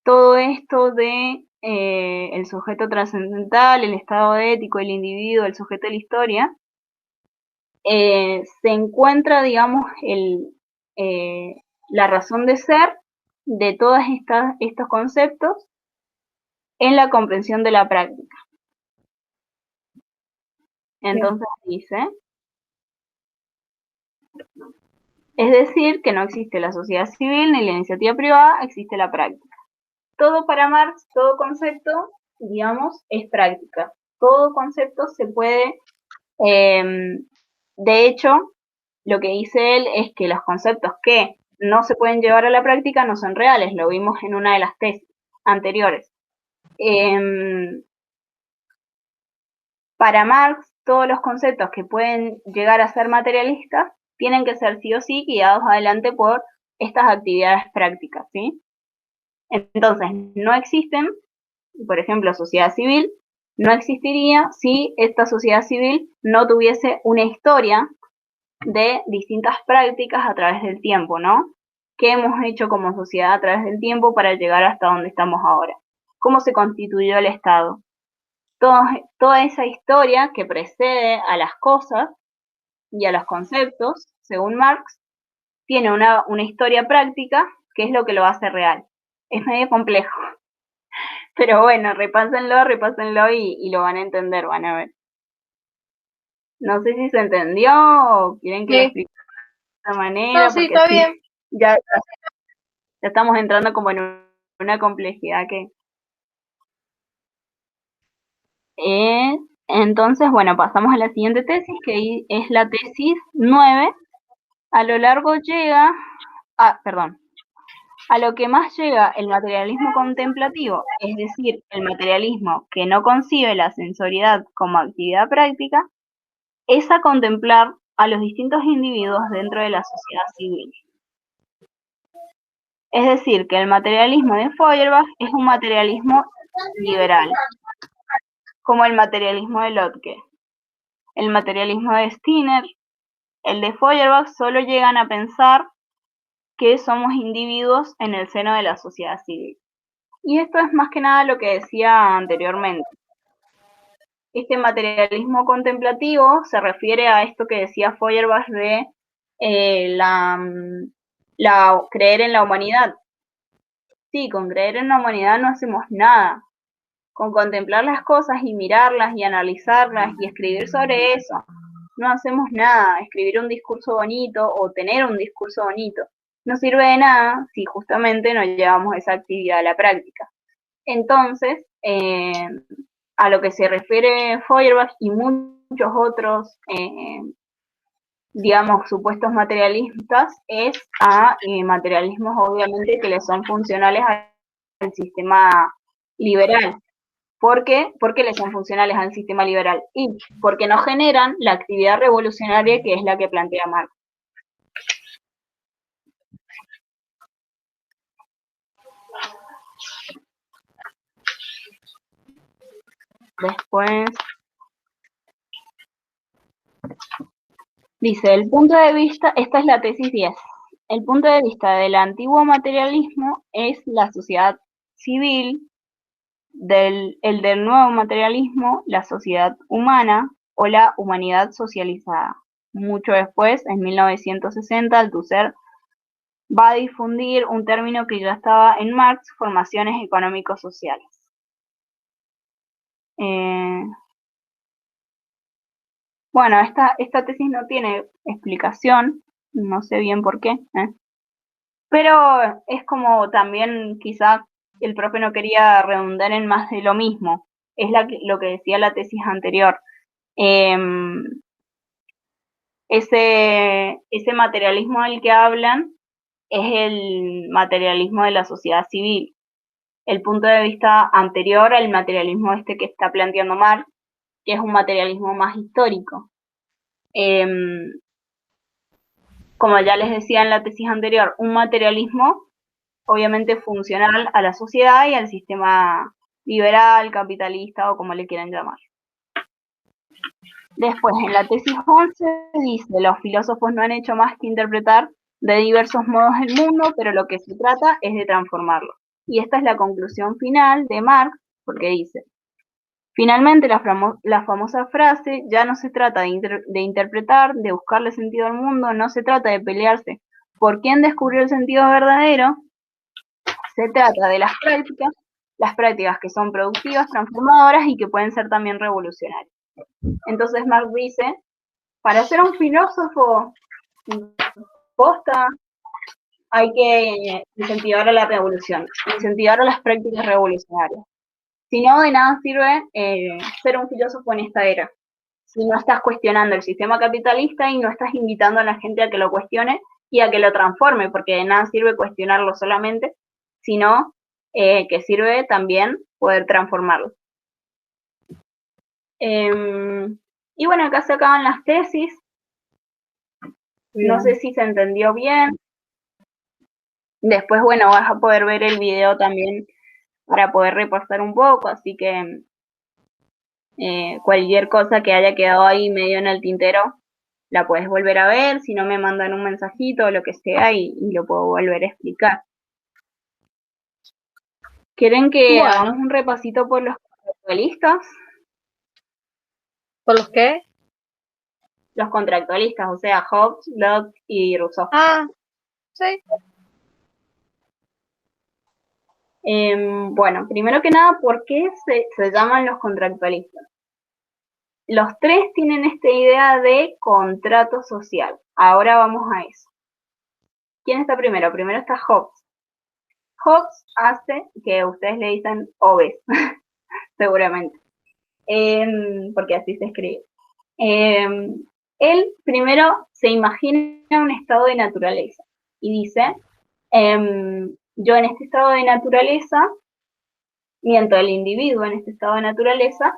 todo esto de el sujeto trascendental, el estado ético, el individuo, el sujeto de la historia, se encuentra, digamos, la razón de ser de todos estos conceptos en la comprensión de la práctica. Entonces dice, es decir, que no existe la sociedad civil ni la iniciativa privada, existe la práctica. Todo para Marx, todo concepto, digamos, es práctica. Todo concepto se puede, de hecho, lo que dice él es que los conceptos que no se pueden llevar a la práctica no son reales, lo vimos en una de las tesis anteriores. Para Marx, todos los conceptos que pueden llegar a ser materialistas tienen que ser sí o sí guiados adelante por estas actividades prácticas, ¿sí? Entonces, no existen, por ejemplo, sociedad civil, no existiría si esta sociedad civil no tuviese una historia de distintas prácticas a través del tiempo, ¿no? ¿Qué hemos hecho como sociedad a través del tiempo para llegar hasta donde estamos ahora? ¿Cómo se constituyó el Estado? Toda esa historia que precede a las cosas y a los conceptos, según Marx, tiene una historia práctica que es lo que lo hace real. Es medio complejo, pero bueno, repásenlo y lo van a entender, van a ver. No sé si se entendió o quieren que lo explique de otra manera, No, sí, porque está sí, bien. ya estamos entrando como en una complejidad que... entonces, bueno, pasamos a la siguiente tesis, que es la tesis 9. A lo largo llega... A lo que más llega el materialismo contemplativo, es decir, el materialismo que no concibe la sensoriedad como actividad práctica, es a contemplar a los distintos individuos dentro de la sociedad civil. Es decir, que el materialismo de Feuerbach es un materialismo liberal, como el materialismo de Lotke. El materialismo de Stirner, el de Feuerbach, solo llegan a pensar que somos individuos en el seno de la sociedad civil. Y esto es más que nada lo que decía anteriormente. Este materialismo contemplativo se refiere a esto que decía Feuerbach de creer en la humanidad. Sí, con creer en la humanidad no hacemos nada. Con contemplar las cosas y mirarlas y analizarlas y escribir sobre eso, no hacemos nada. Escribir un discurso bonito o tener un discurso bonito no sirve de nada si justamente no llevamos esa actividad a la práctica. Entonces, a lo que se refiere Feuerbach y muchos otros, digamos, supuestos materialistas, es a materialismos obviamente que le son funcionales al sistema liberal. ¿Por qué? Porque le son funcionales al sistema liberal y porque no generan la actividad revolucionaria que es la que plantea Marx. Después dice, el punto de vista, esta es la tesis 10, el punto de vista del antiguo materialismo es la sociedad civil, el del nuevo materialismo, la sociedad humana o la humanidad socializada. Mucho después, en 1960, Althusser va a difundir un término que ya estaba en Marx, formaciones económico-sociales. Bueno, esta tesis no tiene explicación, no sé bien por qué, pero es como también quizá el profe no quería redundar en más de lo mismo, es lo que decía la tesis anterior. Ese materialismo del que hablan es el materialismo de la sociedad civil, el punto de vista anterior al materialismo este que está planteando Marx, que es un materialismo más histórico. Como ya les decía en la tesis anterior, un materialismo obviamente funcional a la sociedad y al sistema liberal, capitalista o como le quieran llamar. Después, en la tesis 11 dice, los filósofos no han hecho más que interpretar de diversos modos el mundo, pero lo que se trata es de transformarlo. Y esta es la conclusión final de Marx, porque dice, finalmente la famosa frase, ya no se trata de interpretar, de buscarle sentido al mundo, no se trata de pelearse por quién descubrió el sentido verdadero, se trata de las prácticas que son productivas, transformadoras y que pueden ser también revolucionarias. Entonces Marx dice, para ser un filósofo posta hay que incentivar a la revolución, incentivar a las prácticas revolucionarias. Si no, de nada sirve ser un filósofo en esta era. Si no estás cuestionando el sistema capitalista y no estás invitando a la gente a que lo cuestione y a que lo transforme, porque de nada sirve cuestionarlo solamente, sino que sirve también poder transformarlo. Y bueno, acá se acaban las tesis. No sé si se entendió bien. Después, bueno, vas a poder ver el video también para poder repasar un poco, así que cualquier cosa que haya quedado ahí medio en el tintero, la puedes volver a ver, si no me mandan un mensajito o lo que sea y lo puedo volver a explicar. ¿Quieren que hagamos un repasito por los contractualistas? ¿Por los qué? Los contractualistas, o sea, Hobbes, Locke y Rousseau. Ah, sí. Bueno, primero que nada, ¿por qué se llaman los contractualistas? Los tres tienen esta idea de contrato social. Ahora vamos a eso. ¿Quién está primero? Primero está Hobbes. Hobbes hace, que ustedes le dicen Hobbes, seguramente, porque así se escribe. Él primero se imagina un estado de naturaleza y dice, yo en este estado de naturaleza, miento, el individuo en este estado de naturaleza,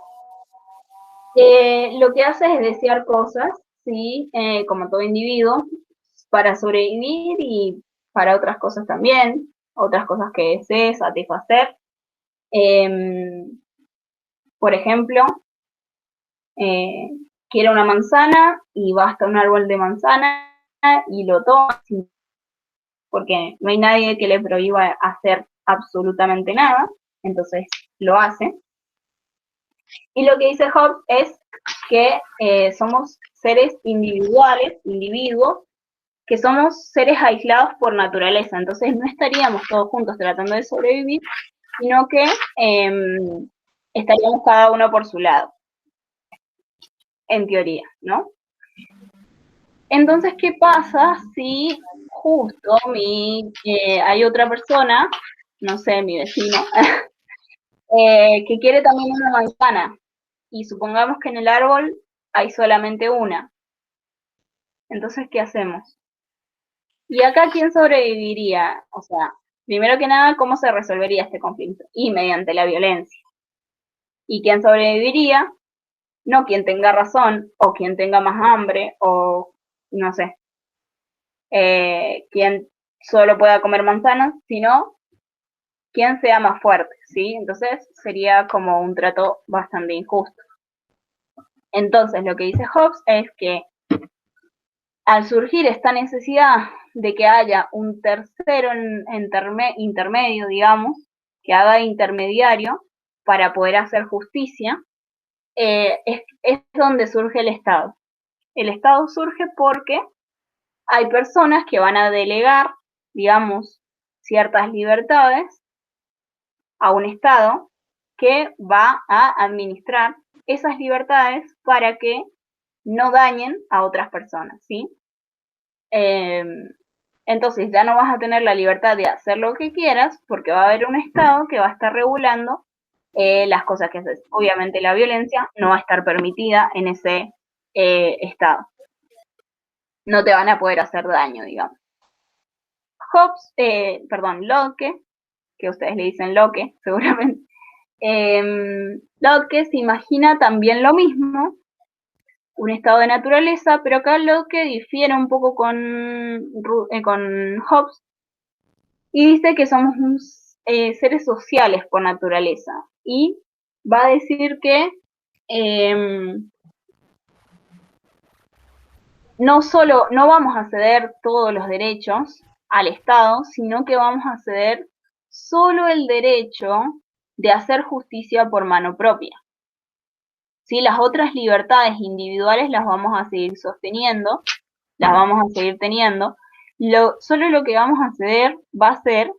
lo que hace es desear cosas, ¿sí? Como todo individuo, para sobrevivir y para otras cosas también, otras cosas que desee satisfacer. Por ejemplo, quiere una manzana y va hasta un árbol de manzana y lo toma, porque no hay nadie que le prohíba hacer absolutamente nada, entonces lo hace. Y lo que dice Hobbes es que somos seres individuales, individuos, que somos seres aislados por naturaleza, entonces no estaríamos todos juntos tratando de sobrevivir, sino que estaríamos cada uno por su lado, en teoría, ¿no? Entonces, ¿qué pasa si justo hay otra persona, no sé, mi vecino, que quiere también una manzana, y supongamos que en el árbol hay solamente una? Entonces, ¿qué hacemos? ¿Y acá quién sobreviviría? O sea, primero que nada, ¿cómo se resolvería este conflicto? Y mediante la violencia. ¿Y quién sobreviviría? No quien tenga razón, o quien tenga más hambre, o no sé, quien solo pueda comer manzanas, sino quien sea más fuerte, ¿sí? Entonces sería como un trato bastante injusto. Entonces lo que dice Hobbes es que al surgir esta necesidad de que haya un tercero intermedio, digamos, que haga intermediario para poder hacer justicia, es donde surge el Estado. El Estado surge porque hay personas que van a delegar, digamos, ciertas libertades a un Estado que va a administrar esas libertades para que no dañen a otras personas, ¿sí? Entonces ya no vas a tener la libertad de hacer lo que quieras porque va a haber un Estado que va a estar regulando las cosas que haces. Obviamente la violencia no va a estar permitida en ese Estado. No te van a poder hacer daño, digamos. Locke, que ustedes le dicen Locke, seguramente. Locke se imagina también lo mismo, un estado de naturaleza, pero acá Locke difiere un poco con Hobbes y dice que somos seres sociales por naturaleza. Y va a decir que no vamos a ceder todos los derechos al Estado, sino que vamos a ceder solo el derecho de hacer justicia por mano propia. ¿Sí? Las otras libertades individuales las vamos a seguir sosteniendo, las vamos a seguir teniendo. Solo lo que vamos a ceder va a ser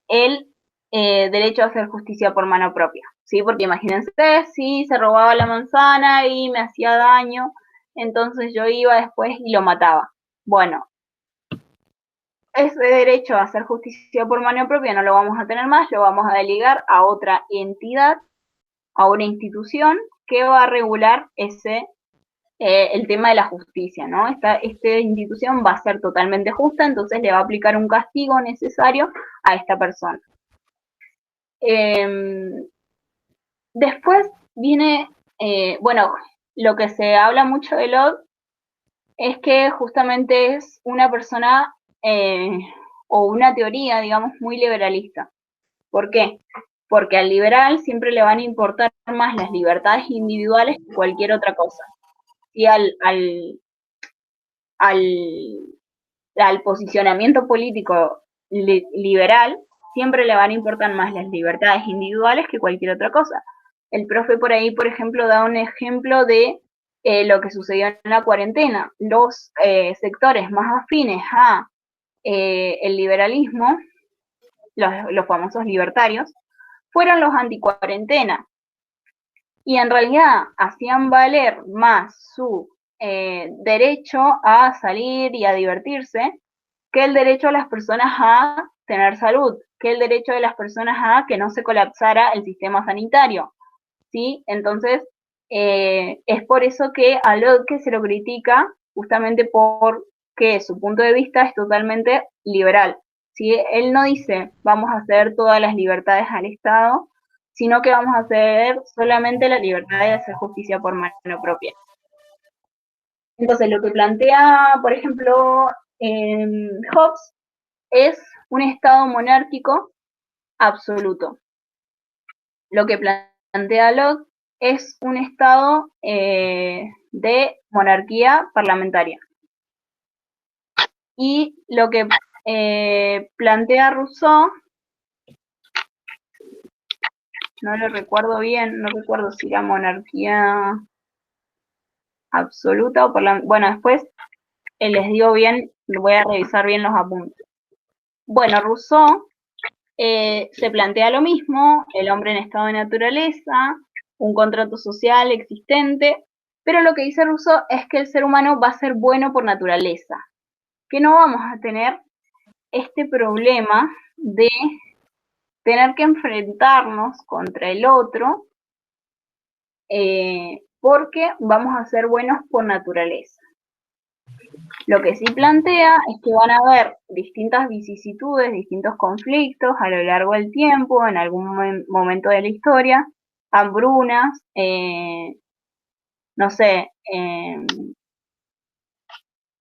el derecho a hacer justicia por mano propia. ¿Sí? Porque imagínense si se robaba la manzana y me hacía daño, entonces yo iba después y lo mataba. Bueno, ese derecho a hacer justicia por mano propia no lo vamos a tener más, lo vamos a delegar a otra entidad, a una institución que va a regular el tema de la justicia, ¿no? Esta institución va a ser totalmente justa, entonces le va a aplicar un castigo necesario a esta persona. Después viene, bueno, lo que se habla mucho de Locke es que justamente es una persona o una teoría, digamos, muy liberalista. ¿Por qué? Porque al liberal siempre le van a importar más las libertades individuales que cualquier otra cosa. Y al posicionamiento político liberal siempre le van a importar más las libertades individuales que cualquier otra cosa. El profe por ahí, por ejemplo, da un ejemplo de lo que sucedió en la cuarentena. Los sectores más afines a el liberalismo, los famosos libertarios, fueron los anticuarentena. Y en realidad hacían valer más su derecho a salir y a divertirse que el derecho de las personas a tener salud, que el derecho de las personas a que no se colapsara el sistema sanitario, ¿sí? Entonces, es por eso que a Locke se lo critica justamente porque su punto de vista es totalmente liberal. ¿Sí? Él no dice vamos a ceder todas las libertades al Estado, sino que vamos a ceder solamente la libertad de hacer justicia por mano propia. Entonces, lo que plantea, por ejemplo, Hobbes es un Estado monárquico absoluto. Lo que plantea Locke es un Estado de monarquía parlamentaria. Y lo que plantea Rousseau, no lo recuerdo bien, no recuerdo si era monarquía absoluta o parlamentaria. Bueno, después les digo bien, voy a revisar bien los apuntes. Bueno, Rousseau se plantea lo mismo, el hombre en estado de naturaleza, un contrato social existente, pero lo que dice Rousseau es que el ser humano va a ser bueno por naturaleza, que no vamos a tener este problema de tener que enfrentarnos contra el otro porque vamos a ser buenos por naturaleza. Lo que sí plantea es que van a haber distintas vicisitudes, distintos conflictos a lo largo del tiempo, en algún momento de la historia, hambrunas, no sé,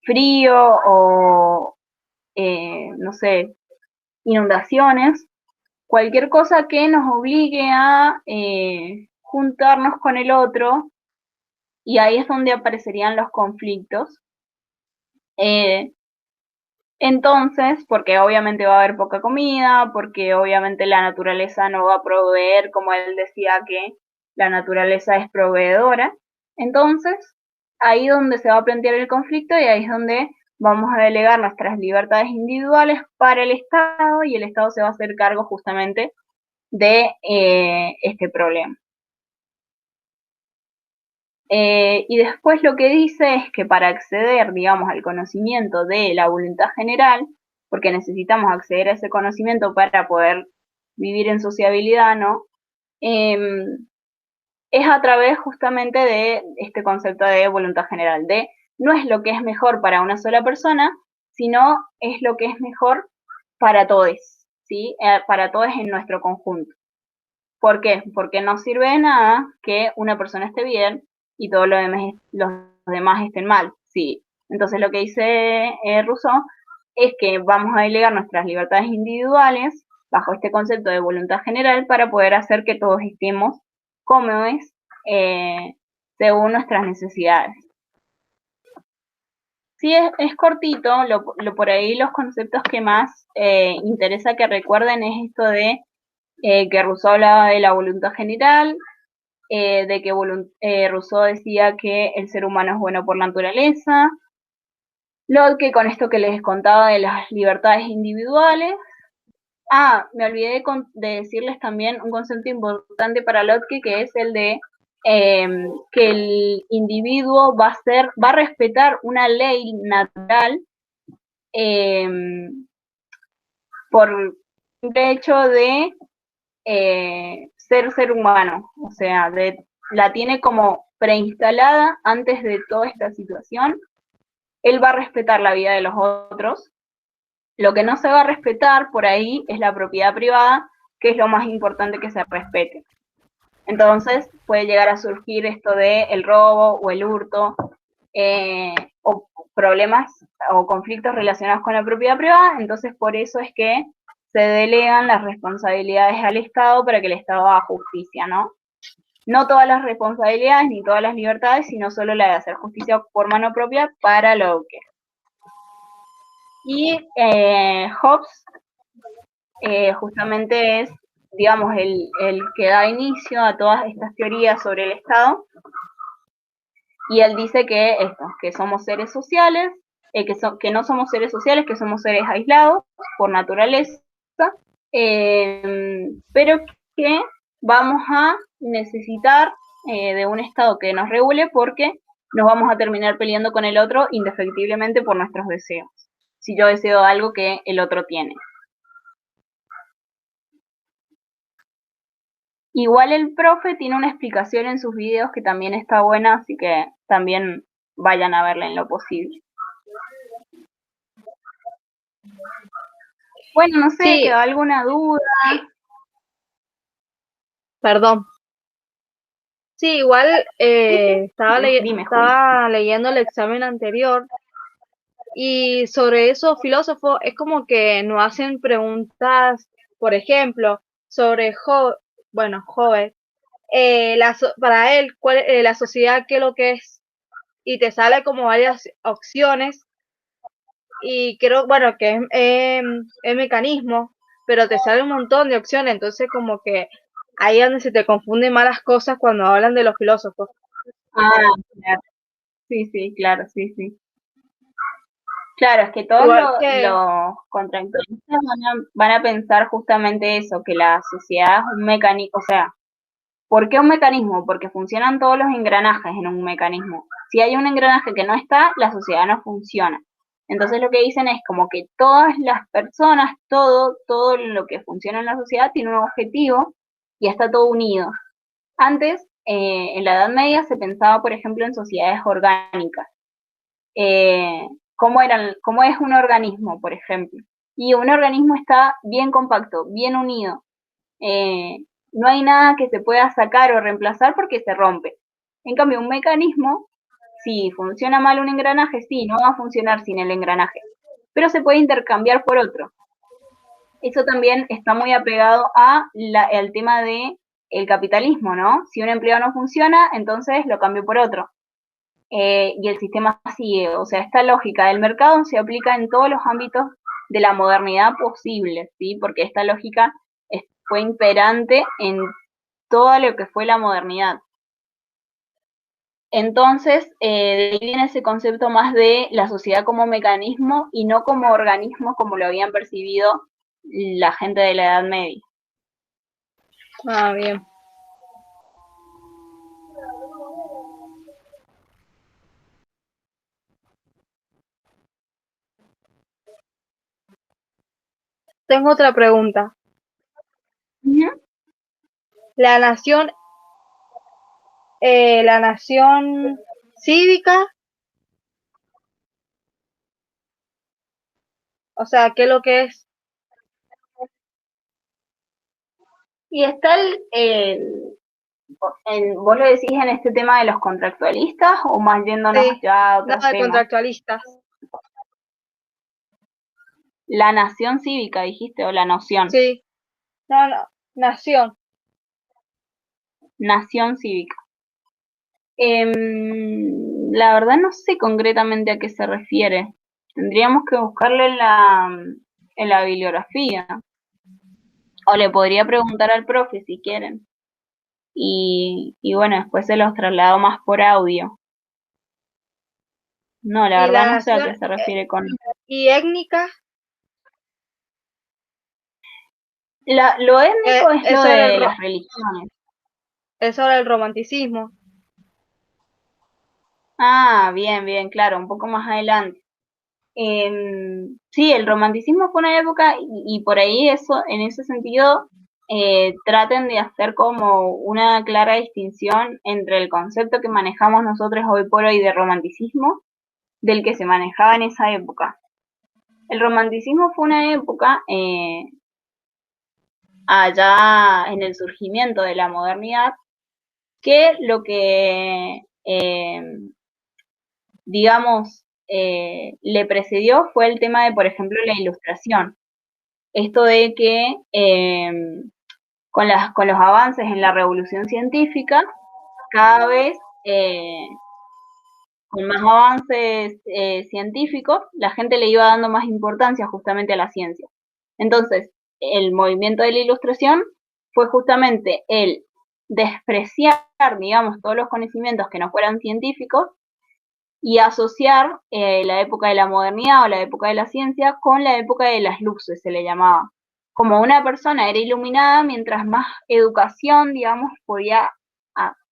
frío o, no sé, inundaciones, cualquier cosa que nos obligue a juntarnos con el otro, y ahí es donde aparecerían los conflictos. Entonces, porque obviamente va a haber poca comida, porque obviamente la naturaleza no va a proveer, como él decía que la naturaleza es proveedora. Entonces, ahí es donde se va a plantear el conflicto y ahí es donde vamos a delegar nuestras libertades individuales para el Estado y el Estado se va a hacer cargo justamente de este problema. Y después lo que dice es que para acceder, digamos, al conocimiento de la voluntad general, porque necesitamos acceder a ese conocimiento para poder vivir en sociabilidad, ¿no? Es a través justamente de este concepto de voluntad general, de no es lo que es mejor para una sola persona, sino es lo que es mejor para todos, ¿sí? Para todos en nuestro conjunto. ¿Por qué? Porque no sirve de nada que una persona esté bien y todos los demás estén mal. Sí. Entonces lo que dice Rousseau es que vamos a delegar nuestras libertades individuales bajo este concepto de voluntad general para poder hacer que todos estemos cómodos según nuestras necesidades. Sí, es cortito, por ahí los conceptos que más interesa que recuerden es esto de que Rousseau hablaba de la voluntad general, de que Rousseau decía que el ser humano es bueno por naturaleza, Locke con esto que les contaba de las libertades individuales. Me olvidé de decirles también un concepto importante para Locke que es el de que el individuo va a respetar una ley natural por el simple hecho de ser humano, o sea, la tiene como preinstalada antes de toda esta situación. Él va a respetar la vida de los otros. Lo que no se va a respetar por ahí es la propiedad privada, que es lo más importante que se respete. Entonces puede llegar a surgir esto de el robo o el hurto, o problemas o conflictos relacionados con la propiedad privada. Entonces por eso es que se delegan las responsabilidades al Estado para que el Estado haga justicia, ¿no? No todas las responsabilidades ni todas las libertades, sino solo la de hacer justicia por mano propia para Locke. Y Hobbes justamente es, digamos, el que da inicio a todas estas teorías sobre el Estado. Y él dice que esto, que somos seres sociales, que no somos seres sociales, que somos seres aislados por naturaleza, pero que vamos a necesitar de un Estado que nos regule porque nos vamos a terminar peleando con el otro indefectiblemente por nuestros deseos. Si yo deseo algo que el otro tiene. Igual el profe tiene una explicación en sus videos que también está buena, así que también vayan a verla en lo posible. Bueno, no sé, Sí, ¿quedó alguna duda? perdón. Sí, igual Dime, Juli. estaba leyendo el examen anterior y sobre esos filósofos es como que nos hacen preguntas, por ejemplo, sobre Hobbes, para él, la sociedad, qué es lo que es, y te sale como varias opciones y creo, bueno, que es mecanismo, pero te sale un montón de opciones, entonces como que ahí es donde se te confunden más las cosas cuando hablan de los filósofos. Ah, claro. Sí, sí, claro, sí, sí. Claro, es que todos Igual que, los contractualistas van a pensar justamente eso, que la sociedad es un mecanismo, o sea, ¿por qué un mecanismo? Porque funcionan todos los engranajes en un mecanismo. Si hay un engranaje que no está, la sociedad no funciona. Entonces lo que dicen es como que todas las personas, todo lo que funciona en la sociedad tiene un objetivo y está todo unido. Antes, en la Edad Media, se pensaba, por ejemplo, en sociedades orgánicas. ¿Cómo es un organismo, por ejemplo? Y un organismo está bien compacto, bien unido. Eh, no hay nada que se pueda sacar o reemplazar porque se rompe. En cambio, un mecanismo, si funciona mal un engranaje, sí, no va a funcionar sin el engranaje, pero se puede intercambiar por otro. Eso también está muy apegado al tema de el capitalismo, ¿no? Si un empleo no funciona, entonces lo cambio por otro. Y el sistema sigue. O sea, esta lógica del mercado se aplica en todos los ámbitos de la modernidad posible, ¿sí? Porque esta lógica fue imperante en todo lo que fue la modernidad. Entonces, de ahí viene ese concepto más de la sociedad como mecanismo y no como organismo como lo habían percibido la gente de la Edad Media. bien. Tengo otra pregunta. Uh-huh. La nación, la nación cívica, o sea, ¿qué es lo que es? Y está ¿vos lo decís en este tema de los contractualistas o más yéndonos Sí, ya a otros nada de temas? contractualistas. La nación cívica, dijiste, o la noción. Sí, no, nación. Nación cívica. La verdad no sé concretamente a qué se refiere. Tendríamos que buscarlo en la bibliografía. O le podría preguntar al profe si quieren. Y bueno, después se los traslado más por audio. No, la Y verdad la no sé a nación, qué se refiere con... y étnica, Lo étnico es es lo sobre de las religiones. es sobre el romanticismo. Ah, bien, bien, claro, un poco más adelante. Sí, el romanticismo fue una época y por ahí eso, en ese sentido, traten de hacer como una clara distinción entre el concepto que manejamos nosotros hoy por hoy de romanticismo del que se manejaba en esa época. El romanticismo fue una época allá en el surgimiento de la modernidad que lo que digamos, le precedió fue el tema de, por ejemplo, la ilustración. Esto de que con los avances en la revolución científica, cada vez con más avances científicos, la gente le iba dando más importancia justamente a la ciencia. Entonces, el movimiento de la ilustración fue justamente el despreciar, digamos, todos los conocimientos que no fueran científicos y asociar la época de la modernidad o la época de la ciencia con la época de las luces, se le llamaba. Como una persona era iluminada, mientras más educación, digamos, podía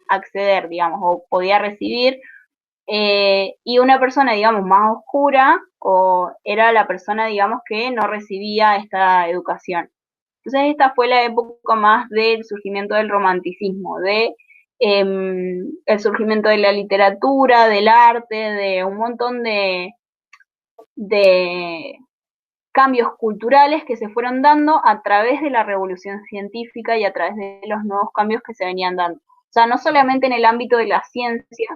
acceder, digamos, o podía recibir, y una persona, digamos, más oscura, o era la persona, digamos, que no recibía esta educación. Entonces esta fue la época más del surgimiento del romanticismo, de el surgimiento de la literatura, del arte, de un montón de cambios culturales que se fueron dando a través de la revolución científica y a través de los nuevos cambios que se venían dando. O sea, no solamente en el ámbito de la ciencia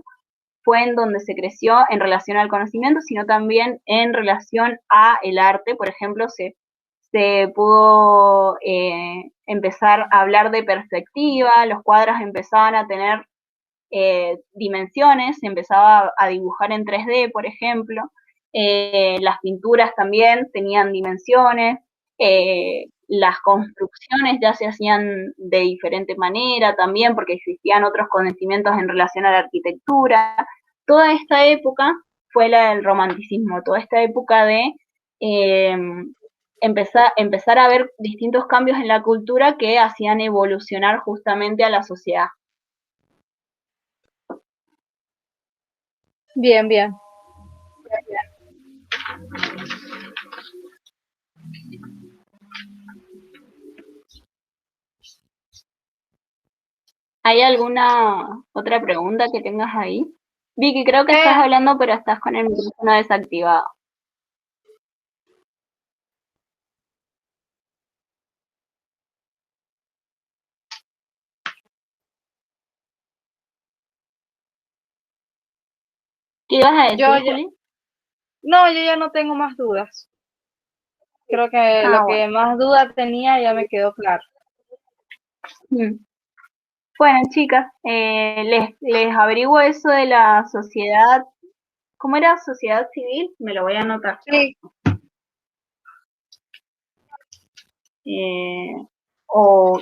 fue en donde se creció en relación al conocimiento, sino también en relación a el arte. Por ejemplo, se pudo empezar a hablar de perspectiva, los cuadros empezaban a tener dimensiones, se empezaba a dibujar en 3D, por ejemplo, las pinturas también tenían dimensiones, las construcciones ya se hacían de diferente manera también porque existían otros conocimientos en relación a la arquitectura. Toda esta época fue la del romanticismo, toda esta época de eh, empezar a ver distintos cambios en la cultura que hacían evolucionar justamente a la sociedad. Bien, bien. ¿Hay alguna otra pregunta que tengas ahí? Vicky, creo que estás Eh, hablando, pero estás con el micrófono desactivado. ¿Qué ibas a yo decir, ya, Juli? no, yo ya no tengo más dudas. Creo que Ah, lo bueno. que más duda tenía ya me quedó claro. Mm. Bueno, chicas, les averiguo eso de la sociedad. ¿Cómo era sociedad civil? Me lo voy a anotar. Sí, Eh, o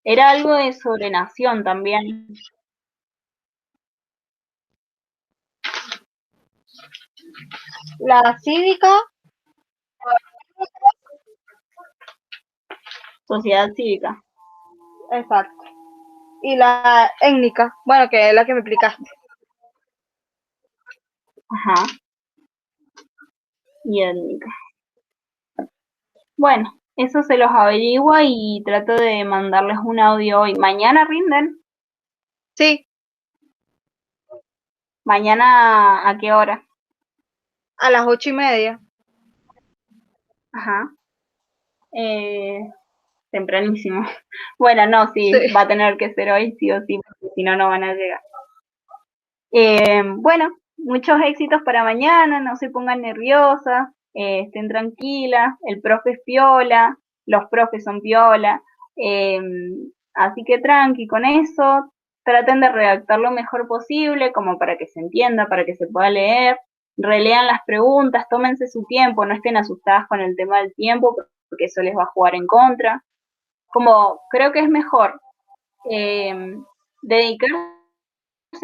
era algo de sobrenación también. la cívica, Sociedad cívica. exacto. Y la étnica, bueno, que es la que me explicaste. Ajá. Y étnica. Bueno, eso se los averigua y trato de mandarles un audio hoy. ¿Mañana rinden? Sí, ¿Mañana a qué hora? a las 8:30. Ajá. Eh, tempranísimo. Bueno, no, Sí. sí, va a tener que ser hoy, sí o sí, porque si no, no van a llegar. Bueno, muchos éxitos para mañana, no se pongan nerviosas, estén tranquilas, el profe es piola, los profes son piola, eh, así que tranqui con eso, traten de redactar lo mejor posible, como para que se entienda, para que se pueda leer, relean las preguntas, tómense su tiempo, no estén asustadas con el tema del tiempo, porque eso les va a jugar en contra. Como creo que es mejor eh, dedicarse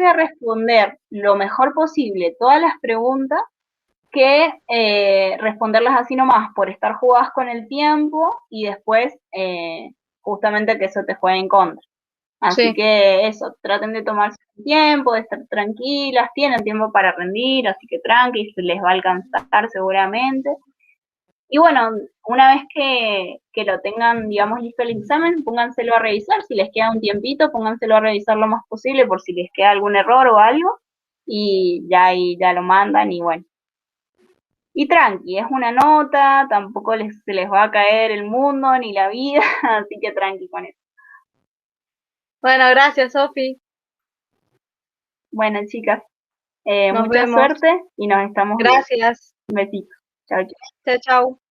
a responder lo mejor posible todas las preguntas que responderlas así nomás por estar jugadas con el tiempo y después justamente que eso te juegue en contra. Así Sí. que eso, traten de tomarse su tiempo, de estar tranquilas, tienen tiempo para rendir, así que tranqui, se les va a alcanzar seguramente. Y bueno, una vez que lo tengan, digamos, listo el examen, pónganselo a revisar, si les queda un tiempito, pónganselo a revisar lo más posible por si les queda algún error o algo, y ya ahí ya lo mandan y bueno. Y tranqui, es una nota, tampoco se les va a caer el mundo ni la vida, así que tranqui con eso. Bueno, gracias, Sofi. Bueno, chicas, Nos mucha vemos. suerte y nos estamos viendo. Gracias. Un besito. Chao, chao. Chao, chao.